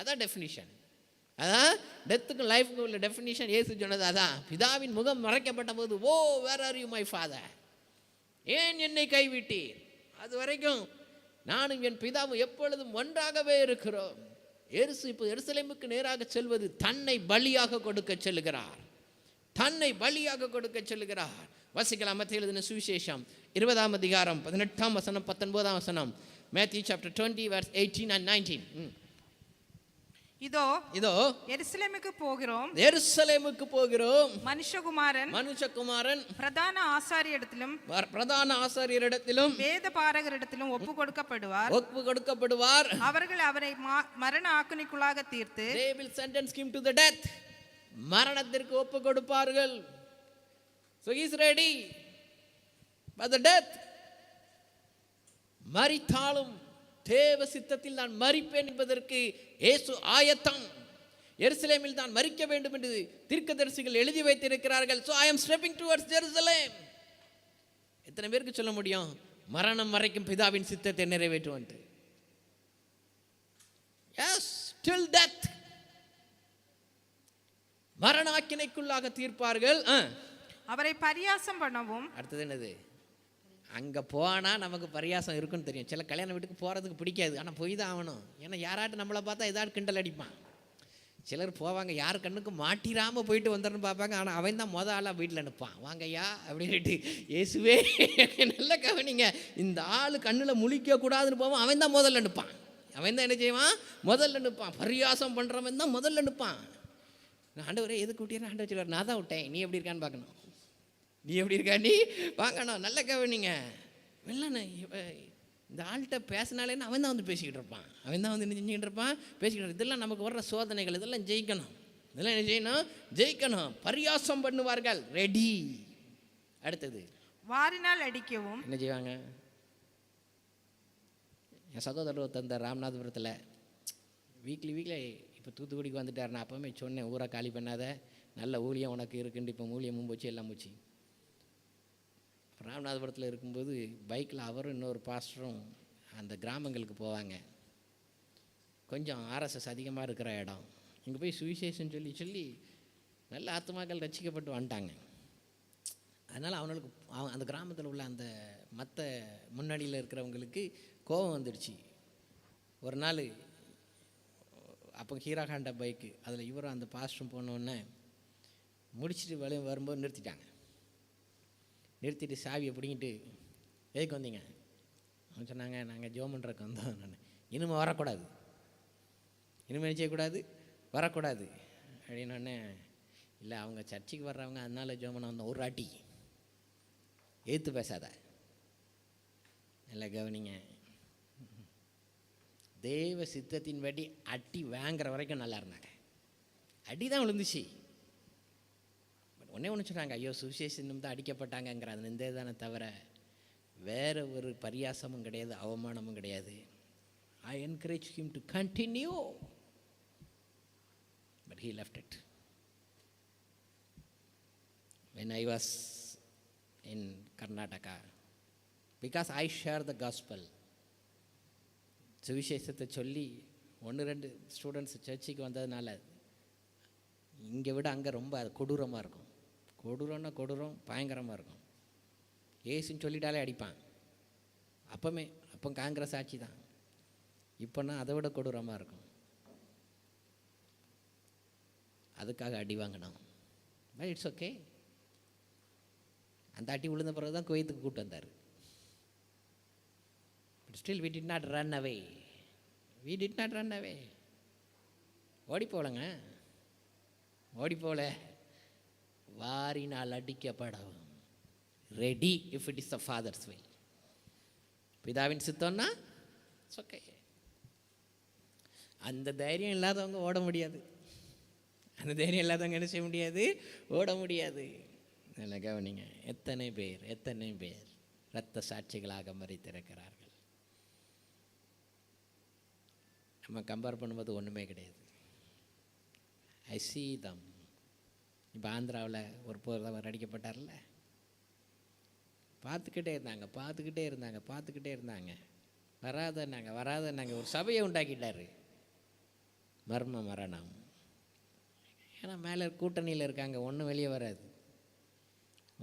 அதான் டெஃபினிஷன். அதான் டெத்துக்கும் லைஃபுக்கும் உள்ள டெஃபினிஷன். இயேசு சொன்னது அதான். பிதாவின் முகம் மறைக்கப்பட்ட போது, oh where are you my father, ஏன் என்னை கைவிட்டீர்? அது வரைக்கும் நானும் என் பிதாவும் எப்பொழுதும் ஒன்றாகவே இருக்கிறோம். இயேசு இப்போ எருசலேமுக்கு நேராக செல்வது தன்னை பலியாக கொடுக்க செல்கிறார். தன்னை பலியாக கொடுக்க செல்கிறார். வாசிக்கலாம் மத்தேயு எழுதின சுவிசேஷம் 20ஆம் அதிகாரம் 18ஆம் வசனம் 19ஆம் வசனம். Matthew chapter 20 verse 18 and 19. இதோ இதோ எருசலேமுக்கு போகிறோம், எருசலேமுக்கு போகிறோம். மனுஷகுமாரன் பிரதான ஆசாரியரிடத்திலும் வேத பாரகரிடத்திலும் ஒப்பு கொடுக்கப்படுவார். அவர்கள் அவரை மரண ஆக்கினைக்குள்ளாக தீர்த்து they will sentence him to the death. மரணத்திற்கு ஒப்பு கொடுப்பார்கள். So he is ready for the death. மரித்தாலும் தேவ சித்தத்தில் நான் மரிப்பேன் என்பதற்கு இயேசு ஆயத்தம். எருசலேமில் தான் மரிக்க வேண்டும் என்று தீர்க்கதரிசிகள் எழுதி வைத்திருக்கிறார்கள். So I am stepping towards Jerusalem. எத்தனை பேருக்கு சொல்ல முடியும் மரணம் வரைக்கும் பிதாவின் சித்தத்தை நிறைவேற்றுவான்? Yes, till death. மரண ஆக்கினைக்குள்ளாக தீர்ப்பார்கள். அவரை பரியாசம் பண்ணவும். அடுத்தது என்னது? அங்கே போனால் நமக்கு பரியாசம் இருக்குன்னு தெரியும். சில கல்யாண வீட்டுக்கு போகிறதுக்கு பிடிக்காது, ஆனால் போய் தான் ஆகணும். ஏன்னா யாராட்டு நம்மளை பார்த்தா ஏதாவது கிண்டல் அடிப்பான். சிலர் போவாங்க, யார் கண்ணுக்கு மாட்டிராமல் போயிட்டு வந்துடுன்னு பார்ப்பாங்க. ஆனால் அவன் தான் மொதல் ஆளாக வீட்டில் நிற்பான். வாங்கய்யா அப்படின்ட்டு. இயேசுவே நல்ல கவனிங்க, இந்த ஆள் கண்ணில் முழிக்கக்கூடாதுன்னு போவான். அவன் தான் முதல்ல நிற்பான். அவன் தான் என்ன செய்வான்? முதல்ல நிற்பான். பரியாசம் பண்ணுறவன் தான் முதல்ல நிற்பான். நான் ஆண்டவரே எதுக்கு விட்டீங்கன்னா ஆண்டவர் சொல்லுவார், நான் தான் விட்டேன், நீ எப்படி இருக்கான்னு பார்க்கணும். நீ எப்படி இருக்கா நீ வாங்கணும். நல்ல கவனிங்க. வெள்ளண்ணே இந்த ஆள்கிட்ட பேசினாலேன்னு அவன் தான் வந்து பேசிக்கிட்டு இருப்பான். அவன் தான் வந்து என்ன செஞ்சுக்கிட்டு இருப்பான், பேசிக்கிட்டு. இதெல்லாம் நமக்கு வர்ற சோதனைகள், இதெல்லாம் ஜெயிக்கணும். இதெல்லாம் என்ன செய்யணும்? ஜெயிக்கணும். பரியாசம் பண்ணுவார்கள். ரெடி. அடுத்தது வாரினால் அடிக்கவும். என்ன செய்வாங்க? என் சகோதரர் தந்த ராமநாதபுரத்தில் வீக்லி இப்போ தூத்துக்குடிக்கு வந்துட்டார். நான் அப்போவுமே சொன்னேன், ஊரை காலி பண்ணாத, நல்ல ஊழியம் உனக்கு இருக்குன்னு. இப்போ ஊழியமும் போச்சு, எல்லாம் போச்சு. ராமநாதபுரத்தில் இருக்கும்போது பைக்கில் அவரும் இன்னொரு பாஸ்டரும் அந்த கிராமங்களுக்கு போவாங்க. கொஞ்சம் ஆர்எஸ்எஸ் அதிகமாக இருக்கிற இடம். இங்கே போய் சுவிசேஷன் சொல்லி சொல்லி நல்ல ஆத்மாக்கள் ரட்சிக்கப்பட்டு வந்துட்டாங்க. அதனால் அவனுக்கு அந்த கிராமத்தில் உள்ள அந்த மற்ற முன்னணியில் இருக்கிறவங்களுக்கு கோபம் வந்துடுச்சு. ஒரு நாள் அப்போ ஹீரோ ஹாண்டா பைக்கு, அதில் இவரும் அந்த பாஸ்டரும் போனோடனே முடிச்சுட்டு வரும்போது நிறுத்திட்டாங்க. நிறுத்திட்டு சாவியை பிடிங்கிட்டு, எதுக்கு வந்தீங்க? அவன் சொன்னாங்க, நாங்கள் ஜெபம் பண்ணுறதுக்கு வந்தோம். நான் இனிமேல் வரக்கூடாது, இனிமேல் செய்யக்கூடாது, வரக்கூடாது அப்படின்னோடனே, இல்லை அவங்க சர்ச்சுக்கு வர்றவங்க அதனால ஜெபம் பண்ண வந்தோம். ஒரு அடி ஏற்று பேசாத, நல்லா கவனிங்க. தேவ சித்தத்தின்படி அடி வாங்குற வரைக்கும் நல்லா இருந்தாங்க. அடி தான் விழுந்துச்சு. ஒன்றே ஒன்று சொன்னாங்க, ஐயோ சுவிசேஷனும் தான் அடிக்கப்பட்டாங்கங்கிற அது இந்த தானே தவிர வேறு ஒரு பரியாசமும் கிடையாது, அவமானமும் கிடையாது. I encouraged him to continue, but he left it. When I was in Karnataka, because I share the gospel, சுவிசேஷத்தை சொல்லி 1-2 ஸ்டூடெண்ட்ஸ் சர்ச்சுக்கு வந்ததுனால இங்கே விட அங்கே ரொம்ப அது கொடூரமாக இருக்கும். கொடூரம்னா கொடூரம், பயங்கரமாக இருக்கும். ஏசுன்னு சொல்லிட்டாலே அடிப்பான். அப்போ காங்கிரஸ் ஆட்சி தான். இப்போனா அதை விட கொடூரமாக இருக்கும். அதுக்காக அடி வாங்கினோம். But it's okay. அந்த அடி விழுந்த பிறகு தான் குவைத்துக்கு கூப்பிட்டு வந்தார். But still we did not run away. We did not run away. ஓடி போகலங்க, ஓடி போகல. வாரினால் அடிக்கப்படவும் ready if it is the father's will. பிதாவின் சித்தம்னா இட்ஸ் ஓகே. அந்த தைரியம் இல்லாதவங்க ஓட முடியாது. அந்த தைரியம் இல்லாதவங்க என்ன செய்ய முடியாது? ஓட முடியாது. நல்லா கவனிங்க. எத்தனை பேர் இரத்த சாட்சிகளாக மரித்திருக்கிறார்கள். நம்ம கம்பேர் பண்ணும்போது ஒன்றுமே கிடையாது. ஐ see them. இப்போ ஆந்திராவில் ஒரு போர் அடிக்கப்பட்டார்ல, பார்த்துக்கிட்டே இருந்தாங்க. வராதன்னாங்க. ஒரு சபையை உண்டாக்கிட்டார். மர்ம மரணம். ஏன்னா மேலே கூட்டணியில் இருக்காங்க, ஒன்றும் வெளியே வராது,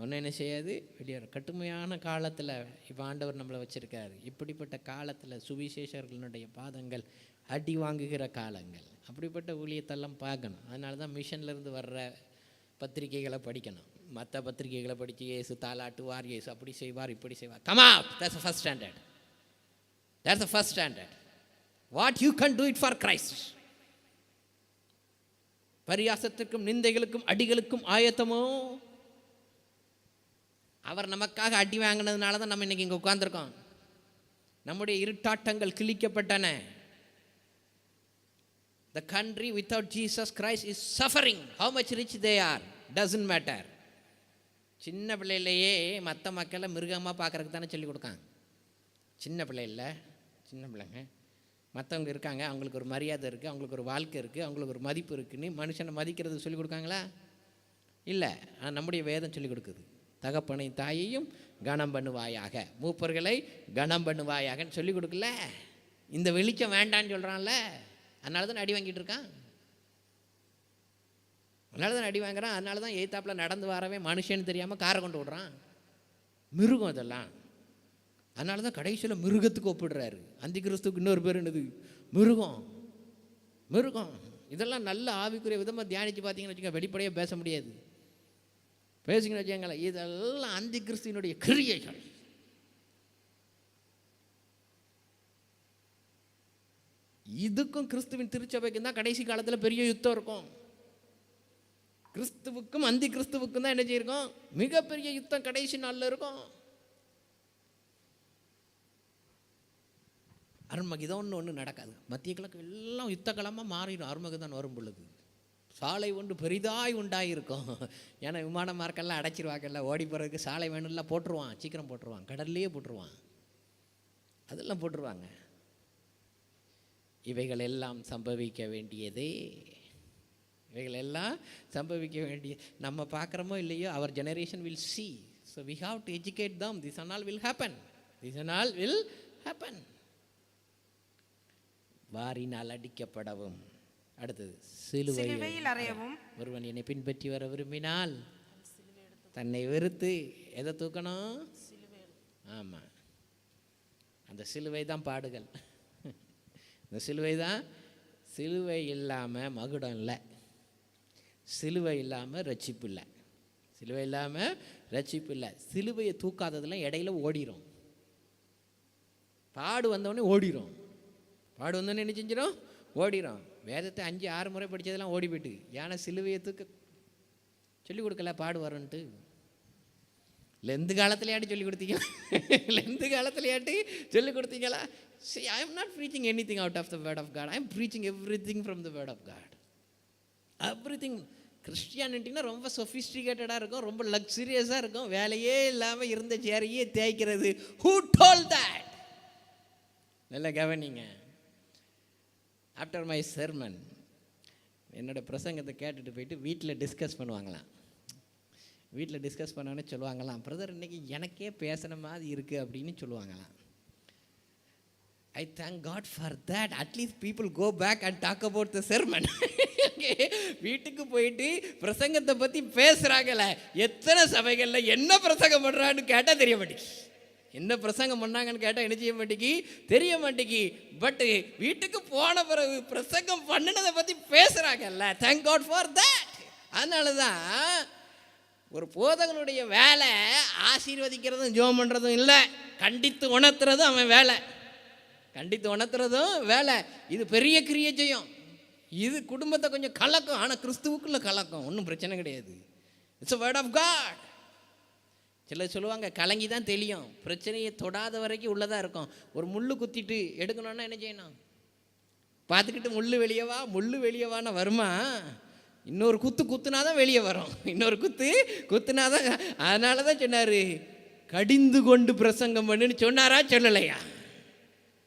ஒன்றும் என்ன செய்யாது, வெளியே வர. கடுமையான காலத்தில் இப்போ ஆண்டவர் நம்மளை வச்சுருக்காரு. இப்படிப்பட்ட காலத்தில் சுவிசேஷர்களுடைய பாதங்கள் அடி வாங்குகிற காலங்கள். அப்படிப்பட்ட ஊழியத்தெல்லாம் பார்க்கணும். அதனால தான் மிஷன்லேருந்து வர்ற பத்திரிகைகளை படிக்கணும். மற்ற பத்திரிகைகளை படித்து இயேசு தாலாட்டுவார், இயேசு அப்படி செய்வார், இப்படி செய்வார். Come out. That's the first standard. That's the first standard. What you can do it for Christ. பரியாசத்திற்கும் நிந்தைகளுக்கும் அடிகளுக்கும் ஆயத்தமோ. அவர் நமக்காக அடி வாங்கினதுனால தான் நம்ம இன்னைக்கு இங்கே உட்கார்ந்துருக்கோம். நம்முடைய இருட்டாட்டங்கள் கிழிக்கப்பட்டன. The country without Jesus Christ is suffering. How much rich they are doesn't matter. சின்ன பிள்ளையிலேயே மற்ற மக்களை மிருகமாக பார்க்குறதுக்கு தானே சொல்லிக் கொடுக்காங்க. சின்ன பிள்ளைங்க மற்றவங்க இருக்காங்க, அவங்களுக்கு ஒரு மரியாதை இருக்குது, அவங்களுக்கு ஒரு வாழ்க்கை இருக்குது, அவங்களுக்கு ஒரு மதிப்பு இருக்குன்னு மனுஷனை மதிக்கிறது சொல்லிக் கொடுக்காங்களா? இல்லை. ஆனால் நம்முடைய வேதம் சொல்லிக் கொடுக்குது, தகப்பனை தாயையும் கனம் பண்ணுவாயாக, மூப்பர்களை கனம் பண்ணுவாயாகன்னு சொல்லிக் கொடுக்கல. இந்த வெளிச்சம் வேண்டான்னு சொல்கிறான்ல, அதனால தான் அடி வாங்கிட்டு இருக்கான். அதனால தான் எய்த்தாப்பில் நடந்து வரவே மனுஷன்னு தெரியாமல் காரை கொண்டு விடுறான். மிருகம் அதெல்லாம். அதனால தான் கடைசியில் மிருகத்துக்கு ஒப்பிடுறாரு. அந்தி கிறிஸ்துக்கு இன்னொரு பேர் என்னது? மிருகம். இதெல்லாம் நல்ல ஆவிக்குரிய விதமாக தியானித்து பார்த்தீங்கன்னு வச்சுக்கோங்க, வெளிப்படையாக பேச முடியாது. பேசிங்கன்னு வச்சுக்கோங்களேன், இதெல்லாம் அந்தி கிறிஸ்துவினுடைய கிரியைகள். இதுக்கும் கிறிஸ்துவின் திருச்சபைக்கும் தான் கடைசி காலத்தில் பெரிய யுத்தம் இருக்கும். கிறிஸ்துவுக்கும் அந்தி கிறிஸ்துவுக்கும் தான் என்ன செய்யிருக்கோம்? மிகப்பெரிய யுத்தம் கடைசி நாளில் இருக்கும். அருள்மகிதம் ஒன்று நடக்காது. மத்திய கிழக்கு எல்லாம் யுத்தக்களமாக மாறிடும். அருள்மகிதான் வரும் பொழுது சாலை ஒன்று பெரிதாய் உண்டாயிருக்கும். ஏன்னா விமான மார்க்கெல்லாம் அடைச்சிருவாங்கல்ல, ஓடி போகிறதுக்கு சாலை வேணும்ல, போட்டுருவான், சீக்கிரம் போட்டுருவான், கடல்லையே போட்டுருவான், அதெல்லாம் போட்டுருவாங்க. இவைகள் எல்லாம் சம்பவிக்க வேண்டியதே. நம்ம பார்க்குறோமோ இல்லையோ, அவர் generation will see. So So we have to educate them. This and all will happen. This and all will happen. வாரினால் அடிக்கப்படவும், அடுத்தது சிலுவையில் அறையவும். ஒருவன் என்னை பின்பற்றி வர விரும்பினால் தன்னை வெறுத்து எதை தூக்கணும்? ஆமாம், அந்த சிலுவை தான் பாடுகள். இந்த சிலுவை தான். சிலுவை இல்லாமல் மகுடம் இல்லை, சிலுவை இல்லாமல் ரட்சிப்பு இல்லை, சிலுவை இல்லாமல் ரட்சிப்பு இல்லை. சிலுவையை தூக்காததெல்லாம் இடையில ஓடிரும். பாடு வந்தவொடனே ஓடிரும். பாடு வந்தோடனே என்ன செஞ்சிடும்? ஓடிரும். வேதத்தை 5-6 முறை படித்ததெல்லாம் ஓடி போயிட்டு. ஏன்னா சிலுவையை தூக்க சொல்லிக் கொடுக்கல, பாடு வரன்ட்டு. லெந்து காலத்துலையாட்டி சொல்லிக் கொடுத்தீங்களா? லெந்து காலத்துலையாட்டி சொல்லிக் கொடுத்தீங்களா? See, I am not preaching anything out of the word of God. I am preaching everything from the word of God. Everything. கிறிஸ்டியானிட்டினா ரொம்ப சொஃபிஸ்டிகேட்டடாக இருக்கும், ரொம்ப லக்ஸுரியஸாக இருக்கும். வேலையே இல்லாமல் இருந்த சேரையே தேய்க்கிறது. Who told that? நல்லா கவனிங்க. ஆஃப்டர் மை சர்மன் என்னோடய பிரசங்கத்தை கேட்டுட்டு போயிட்டு வீட்டில் டிஸ்கஸ் பண்ணுவாங்களாம். வீட்டில் டிஸ்கஸ் பண்ணோன்னே சொல்லுவாங்களாம், பிரதர் இன்றைக்கி எனக்கே பேசுன மாதிரி இருக்குது அப்படின்னு சொல்லுவாங்களாம். I thank God for that. At least people go back and talk about the sermon. வீட்டுக்கு போயிட்டு பிரசங்கத்தை பற்றி பேசுகிறாங்கல்ல. எத்தனை சபைகளில் என்ன பிரசங்கம் பண்ணுறான்னு கேட்டால் தெரிய மாட்டேங்கி, என்ன பிரசங்கம் பண்ணாங்கன்னு கேட்டால் என்ன செய்ய மாட்டேங்கி, தெரிய மாட்டேங்கி. பட் வீட்டுக்கு போன பிறகு பிரசங்கம் பண்ணினதை பற்றி பேசுகிறாங்கல்ல. Thank God for that. அதனால தான் ஒரு போதகனுடைய வேலை ஆசீர்வதிக்கிறதும் ஜெபம் பண்ணுறதும் இல்லை, கண்டித்து உணர்த்துறதும் அவன் வேலை. கண்டித்து உணர்த்துறதும் வேலை. இது பெரிய கிரியை செய்யும். இது குடும்பத்தை கொஞ்சம் கலக்கும், ஆனால் கிறிஸ்துவுக்குள்ள கலக்கும், ஒன்றும் பிரச்சனை கிடையாது. It's a word of God. சிலர் சொல்லுவாங்க கலங்கி தான் தெரியும், பிரச்சனையை தொடாத வரைக்கும் உள்ளதாக இருக்கும். ஒரு முள் குத்திட்டு எடுக்கணுன்னா என்ன செய்யணும்? பார்த்துக்கிட்டு முள் வெளியவா, முள் வெளியவான்னு வருமா? இன்னொரு குத்துனா தான் வெளியே வரும், இன்னொரு குத்துனா தான். அதனால தான் சொன்னார், கடிந்து கொண்டு பிரசங்கம் பண்ணுன்னு சொன்னாரா சொல்லலையா?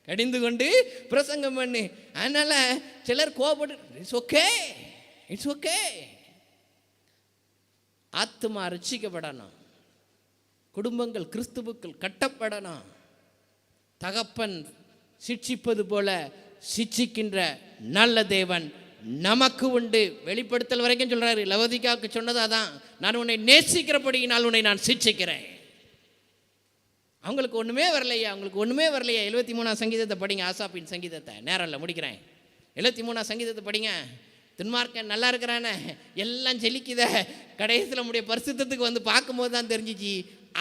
கடிந்து கொண்டு பிரசங்கம் பண்ணு. அதனால் சிலர் கோபப்பட்டு இட்ஸ் ஓகே, இட்ஸ் ஓகே. ஆத்துமா ரட்சிக்கப்படணும், குடும்பங்கள் கிறிஸ்துவுக்குள் கட்டப்படணும். தகப்பன் சிட்சிப்பது போல சிட்சிக்கின்ற நல்ல தேவன் நமக்கு உண்டு. வெளிப்படுத்தல் வரைக்கும் சொல்கிறாரு. லவோதிகாவுக்கு சொன்னது அதான், நான் உன்னை நேசிக்கிறபடியினால் உன்னை நான் சிட்சிக்கிறேன். அவங்களுக்கு ஒன்றுமே வரலையா? அவங்களுக்கு ஒன்றுமே வரலையா? 73ஆம் சங்கீதத்தை படிங்க, ஆசாப்பின் சங்கீதத்தை. நேரம் இல்லை, முடிக்கிறேன். 73ஆம் சங்கீதத்தை படிங்க. துன்மார்க்கன் நல்லா இருக்கிறானே, எல்லாம் செழிக்குத, கடைசியில் நம்முடைய பரிசுத்தத்துக்கு வந்து பார்க்கும்போது தான் தெரிஞ்சிச்சு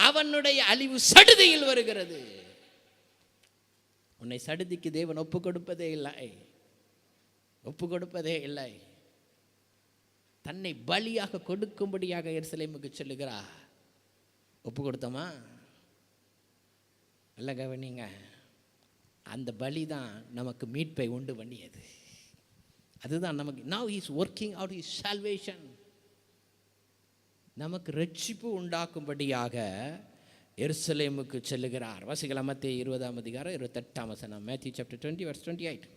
அவனுடைய அழிவு சடுதியில் வருகிறது. உன்னை சடுதிக்கு தேவன் ஒப்பு கொடுப்பதே இல்லை, ஒப்பு கொடுப்பதே இல்லை. தன்னை பலியாக கொடுக்கும்படியாக எருசலேமுக்கு சொல்லுகிறார். ஒப்பு கொடுத்தோமா? நல்ல கவனிங்க. அந்த பலி தான் நமக்கு மீட்பை உண்டு பண்ணியது. அதுதான் நமக்கு. now he is working out his salvation. நமக்கு ரட்சிப்பு உண்டாக்கும்படியாக எருசலேமுக்கு செல்லுகிறார். வாசிக்கலாம் மத்தேயு 20ஆம் அதிகாரம் 28ஆம் வசனம். Matthew chapter 20 verse 28.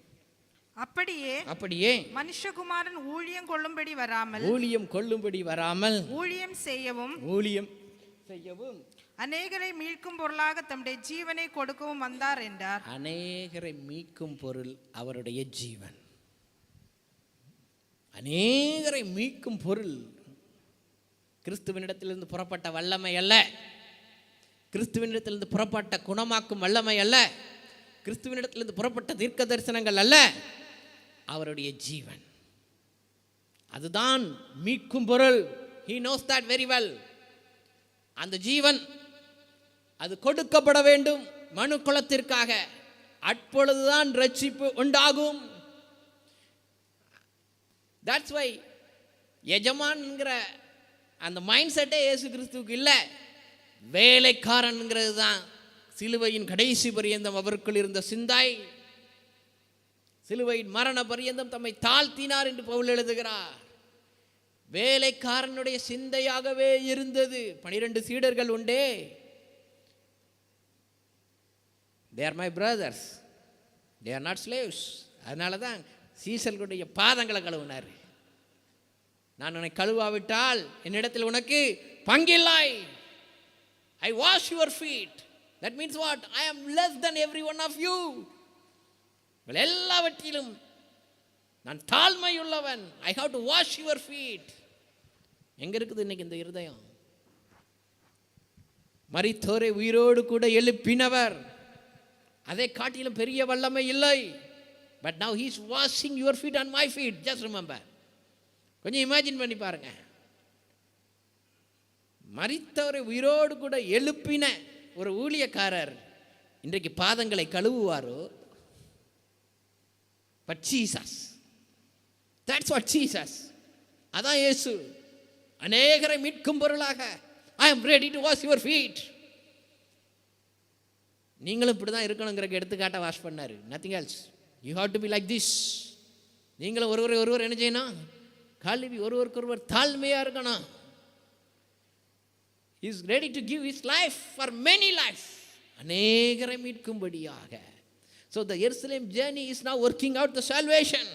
அப்படியே மனுஷகுமாரன் ஊழியம் கொள்ளும்படி வராமல் ஊழியம் செய்யவும் அநேகரை மீட்கும் பொருளாக தம்முடைய ஜீவனை கொடுக்கவும் வந்தார் என்றார். அநேகரை மீட்கும் பொருள் அவருடைய ஜீவன். அநேகரை மீட்கும் பொருள் கிறிஸ்துவனிடத்திலிருந்து புறப்பட்ட வல்லமை அல்ல, கிறிஸ்துவனிடத்திலிருந்து புறப்பட்ட குணமாக்கும் வல்லமை அல்ல, கிறிஸ்துவனிடத்திலிருந்து புறப்பட்ட தீர்க்க தரிசனங்கள் அல்ல, அவருடைய ஜீவன். அதுதான் மீட்கும் பொருள். he knows that very well. அந்த ஜீவன் அது கொடுக்கப்பட வேண்டும் மனு குலத்திற்காக. அப்பொழுதுதான் ரட்சிப்பு உண்டாகும். That's why எஜமான்ங்கிற அந்த மைண்ட் செட்டே இயேசு கிறிஸ்துவுக்கு இல்லை. வேலைக்காரன்ங்கிறது தான் சிலுவையின் கடைசி பரியந்தம் அவருக்குள் இருந்த சிந்தை. சிலுவையின் மரண பரியந்தம் தம்மை தாழ்த்தினார் என்று பவுல் எழுதுகிறார். வேலைக்காரனுடைய சிந்தையாகவே இருந்தது. 12 சீடர்கள் உண்டே, they are my brothers, they are not slaves. அதனால தான் சீசர்களுடைய பாதங்களை கழுவினார். நான் உன்னை கழுவாவிட்டால் என்னிடத்தில் உனக்கு பங்கில்லை. I wash your feet. That means what? I am less than every one of you. எல்லாவற்றிலும் நான் தாழ்மையுள்ளவன். I have to wash your feet. எங்க இருக்குது இன்னைக்கு இந்த இருதயம்? மரித்தோரை உயிரோடு கூட எழுப்பினவர், அதை காட்டிலும் பெரிய வல்லமை இல்லை. But now he is washing your feet and my feet. Just remember. கொஞ்சம் இமேஜின் பண்ணி பாருங்க. மரித்தவரை உயிரோடு கூட எழுப்பின ஒரு ஊழியக்காரர் இன்றைக்கு பாதங்களை கழுவுவாரோ? But Jesus, that's what Jesus. அதான் இயேசு. அநேகரை மீட்கும் பொருளாக I am ready to wash your feet. நீங்களும் இப்படி தான் இருக்கணுங்கிற எடுத்துக்காட்ட வாஷ் பண்ணாரு. Nothing else. You have to be like this. நீங்களும் ஒருவர் என்ன செய்யணும்? கழுவி ஒருவருக்கொருவர் தாழ்மையா இருக்கணும். He is ready to give his life for many lives. அநேகரை மீட்கும்படியாக. So the Jerusalem journey is now working out the salvation.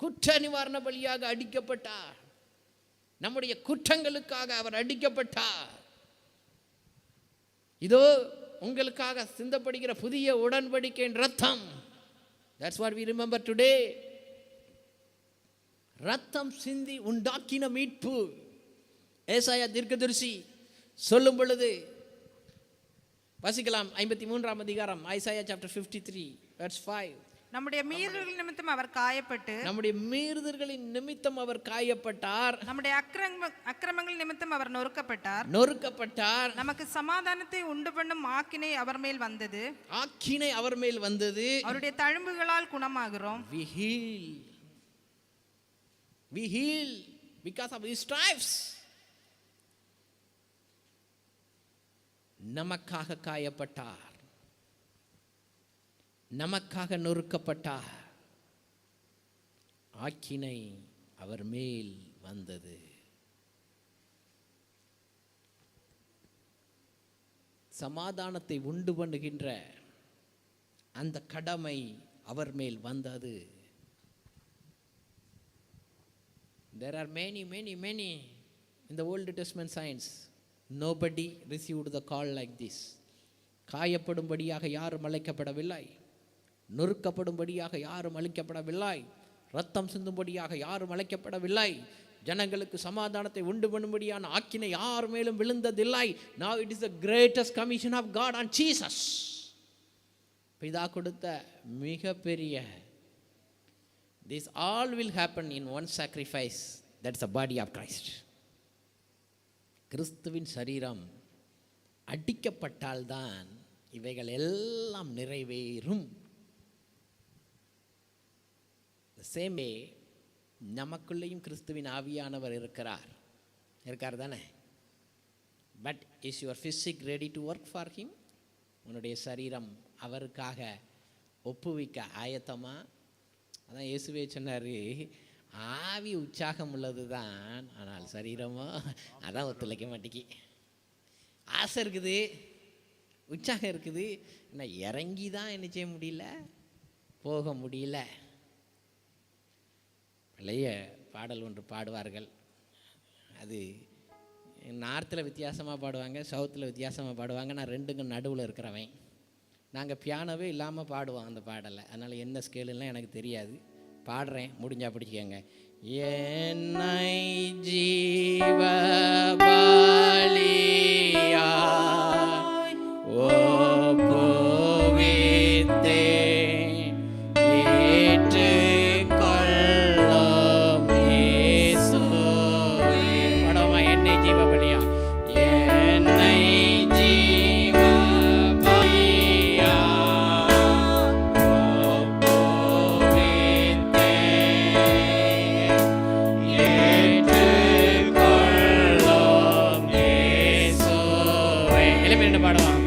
குற்ற நிவாரண பலியாக அடிக்கப்பட்டார். நம்முடைய குற்றங்களுக்காக அவர் அடிக்கப்பட்டார். இதோ உங்களுக்காக சிந்தப்படுகிற புதிய உடன்படிக்கையின் ரத்தம். That's what we remember today. ரத்தம் சிந்தி உண்டாக்கின மீட்பு. ஏசாயா தீர்க்கதரிசி சொல்லும் பொழுது வாசிக்கலாம். 53ஆம் அதிகாரம், ஐசாயா chapter 53 verse 5. நம்முடைய மீறுதல்களின் நிமித்தம் அவர் காயப்பட்டு, நம்முடைய மீறுதல்களின் நிமித்தம் அவர் காயப்பட்டார். நம்முடைய அக்கிரமங்கள் நிமித்தம் அவர் நொறுக்கப்பட்டார். நமக்கு சமாதானத்தை உண்டு பண்ணும் ஆக்கினை அவர் மேல் வந்தது. அவருடைய தழும்புகளால் குணமாகிறோம். We heal because of his stripes. நமக்காக காயப்பட்டார், நமக்காக நொறுக்கப்பட்டார், ஆக்கினை அவர் மேல் வந்தது. சமாதானத்தை உண்டு பண்ணுகின்ற அந்த கடமை அவர் மேல் வந்தது. There are many in the Old Testament saints. Nobody received the call like this. காயப்படும்படியாக யாரும் அழைக்கப்படவில்லை, நொறுக்கப்படும்படியாக யாரும் அழைக்கப்படவில்லை, ரத்தம் சிந்தும்படியாக யாரும் அழைக்கப்படவில்லை, ஜனங்களுக்கு சமாதானத்தை உண்டு பண்ணும்படியான ஆக்கினை யார் மேலும் விழுந்ததில்லை. Now it is the greatest commission of God on Jesus. பிதா கொடுத்த மிகப்பெரிய, this all will happen in one sacrifice. That's the body of Christ. கிறிஸ்துவின் சரீரம் அடிக்கப்பட்டால்தான் இவைகள் எல்லாம் நிறைவேறும். சேம் வே நமக்குள்ளேயும் கிறிஸ்துவின் ஆவியானவர் இருக்கார் தானே? But is your physique ready to work for him? உன்னுடைய சரீரம் அவருக்காக ஒப்புவிக்க ஆயத்தமா? அதான் இயேசுவே சொன்னார், ஆவி உற்சாகம் உள்ளது தான், ஆனால் சரீரமோ அதான் ஒத்துழைக்க மாட்டேங்கி. ஆசை இருக்குது, உற்சாகம் இருக்குது, ஆனால் இறங்கி தான் என்ன செய்ய முடியல, போக முடியல. பழைய பாடல் ஒன்று பாடுவார்கள். அது நார்த்தில் வித்தியாசமாக பாடுவாங்க, சவுத்தில் வித்தியாசமாக பாடுவாங்க. நான் ரெண்டுக்கும் நடுவில் இருக்கிறவன். நாங்கள் பியானோவே இல்லாமல் பாடுவோம் அந்த பாடலை. அதனால் என்ன ஸ்கேலுலாம் எனக்கு தெரியாது. பாடுறேன், முடிஞ்சா பிடிச்சிக்கங்க. என்னை ஜீவ பலியா ஒப்புவித்தேன், ஏற்றுக்கொள்ளும் இயேசுவே. பாடுவோமா? என்னை ஜீவ பலியா, என்னை ஜீவ பலியா பாடுவான்.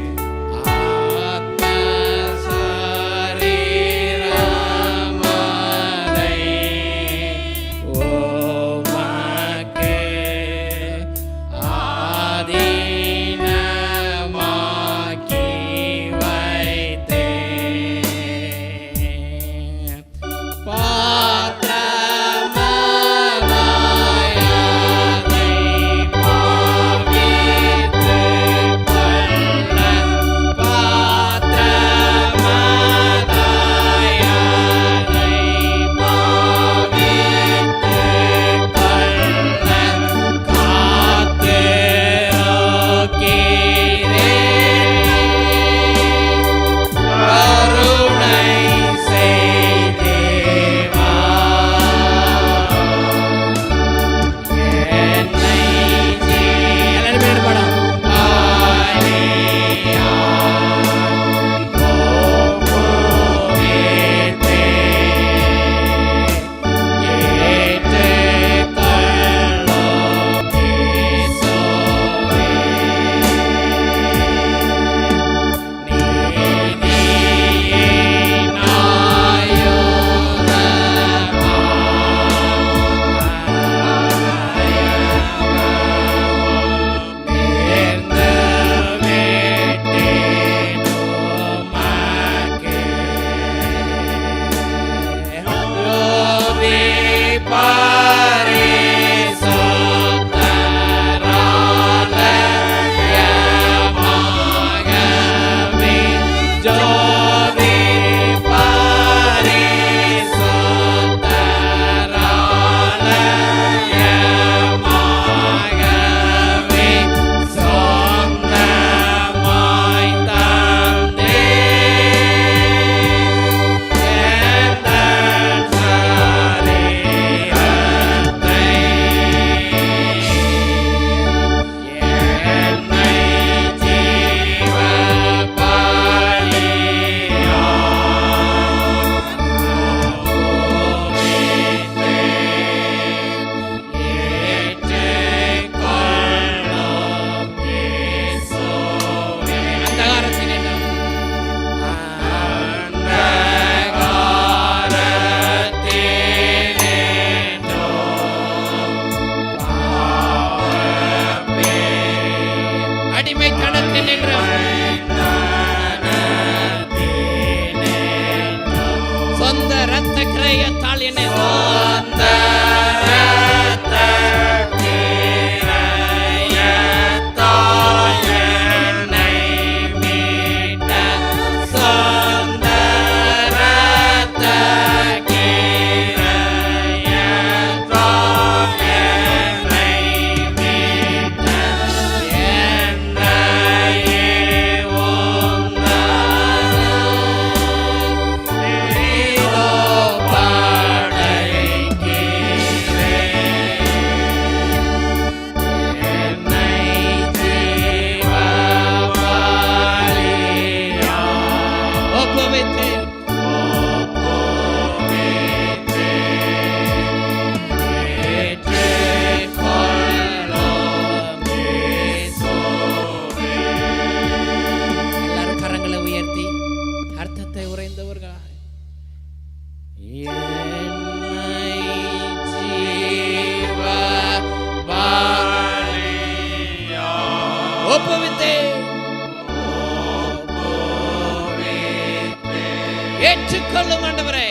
ஏற்றுக்கொள்ளும் ஆண்டவரே.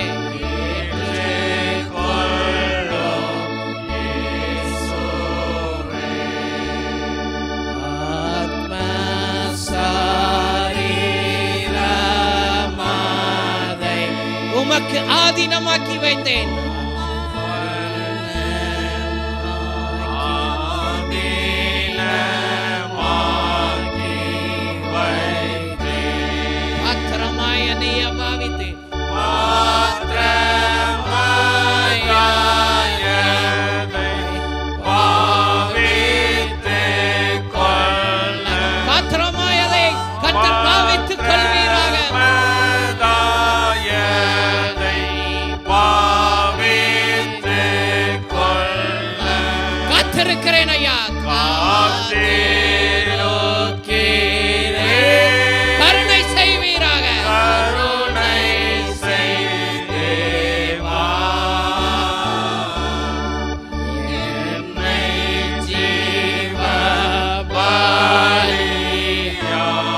உமக்கு ஆதீனமாக்கி வைத்தேன். பாத்திரமாய் என்னை அபாவித்தேன். பாத்திரமாய் அதை கர்த்தர் பாவித்துக் கொள்வீராக. காத்திருக்கிறேன் ஐயா. கருணை செய்வீராக.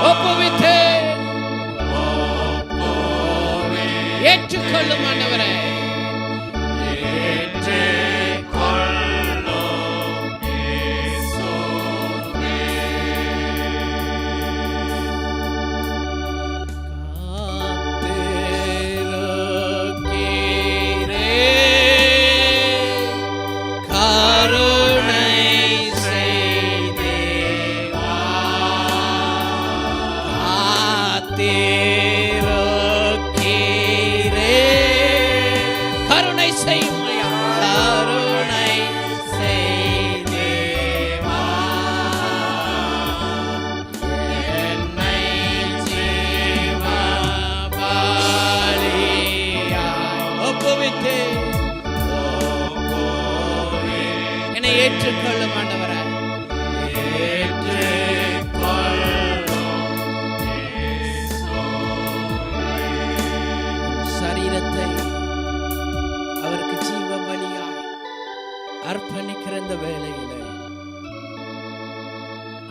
ஒப்புவித்து ஏற்றுக்கொள்ளும் ஆண்டவரே. கருணை செய்யும் ஐயா. கருணை செய்தேவா என்னை ஜீவ பலியாய் ஒப்புவித்து என்னை ஏற்றுக்கொள்ளும் ஆண்டவரே. சரீரத்தை அவருக்கு ஜீவ பலியாய் அர்ப்பணிக்கிற இந்த வேளையிலே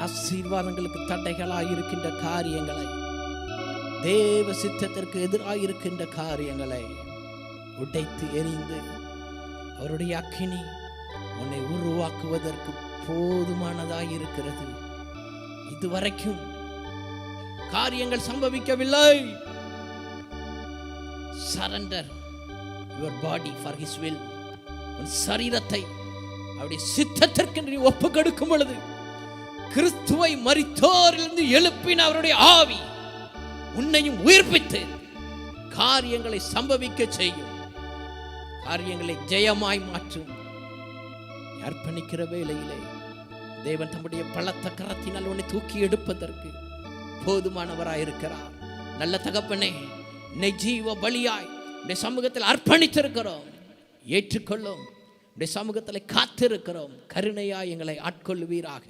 ஆசீர்வாதங்களுக்கு தடைகளாய் இருக்கின்ற காரியங்களை, தேவ சித்தத்திற்கு எதிராக இருக்கின்ற காரியங்களை உடைத்து எறிந்து அவருடைய அக்கினி உன்னை உருவாக்குவதற்கு போதுமானதாய் இருக்கிறது. இதுவரைக்கும் காரியங்கள் சம்பவிக்கவில்லை. Surrender your body for his will. உன் சரீரத்தை அவருடைய சித்தத்திற்கு நீ ஒப்பு கொடுக்கும் பொழுது கிறிஸ்துவை மரித்தோரிலிருந்து எழுப்பின அவருடைய ஆவி உன்னையும் உயிர்ப்பித்து காரியங்களை சம்பவிக்க செய்யும். காரியங்களை ஜெயமாய் மாற்றும். அர்ப்பணிக்கிற வேளையிலே தேவன் தம்முடைய பலத்த கரத்தினால் உன்னை தூக்கி எடுப்பதற்கு போதுமானவராயிருக்கிறார். நல்ல தகப்பனே, உன்னை ஜீவ பலியாய் உடைய சமூகத்தில் அர்ப்பணித்திருக்கிறோம். ஏற்றுக்கொள்ளும். உடைய சமூகத்தில் காத்திருக்கிறோம். கருணையாய் எங்களை ஆட்கொள்வீராக.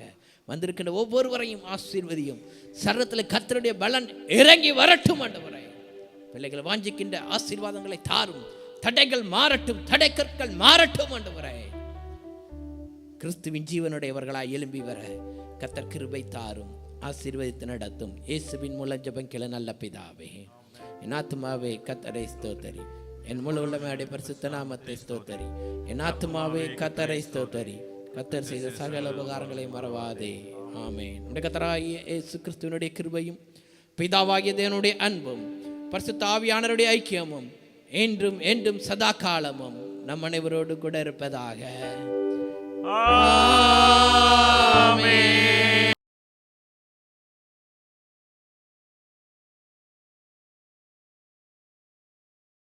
வந்திருக்கின்ற ஒவ்வொருவரையும் ஆசீர்வதியும். சரீரத்தில் கர்த்தருடைய பலன் இறங்கி வரட்டும் ஆண்டவரே. பிள்ளைகள் வாஞ்சிக்கின்ற ஆசீர்வாதங்களை தாரும். தடைகள் மாறட்டும், தடைக்கற்கள் மாறட்டும் ஆண்டவரே. கிறிஸ்துவின் ஜீவனுடையவர்களாய் எழும்பி வர கர்த்தர் கிருபை தாரும். ஆசீர்வதித்து நடத்தும். இயேசுவின் மூலம் ஜெபம் கேள நல்ல பிதாவே. என் ஆத்துமாவே கர்த்தரை ஸ்தோத்தரி. என் முழு உள்ளமையுடைய பரிசுத்த நாமத்தை ஸ்தோத்தரி. என் ஆத்துமாவே கர்த்தரை ஸ்தோத்தரி. கர்த்தர் செய்த சகல உபகாரங்களை மறவாதே. ஆமென். நம்முடைய கர்த்தராகிய இயேசு கிறிஸ்துவினுடைய கிருபையும் பிதாவாகிய தேவனுடைய அன்பும் பரிசுத்த ஆவியானவருடைய ஐக்கியமும் என்றும் என்றும் சதா காலமும் நம் அனைவரோடு கூட இருப்பதாக.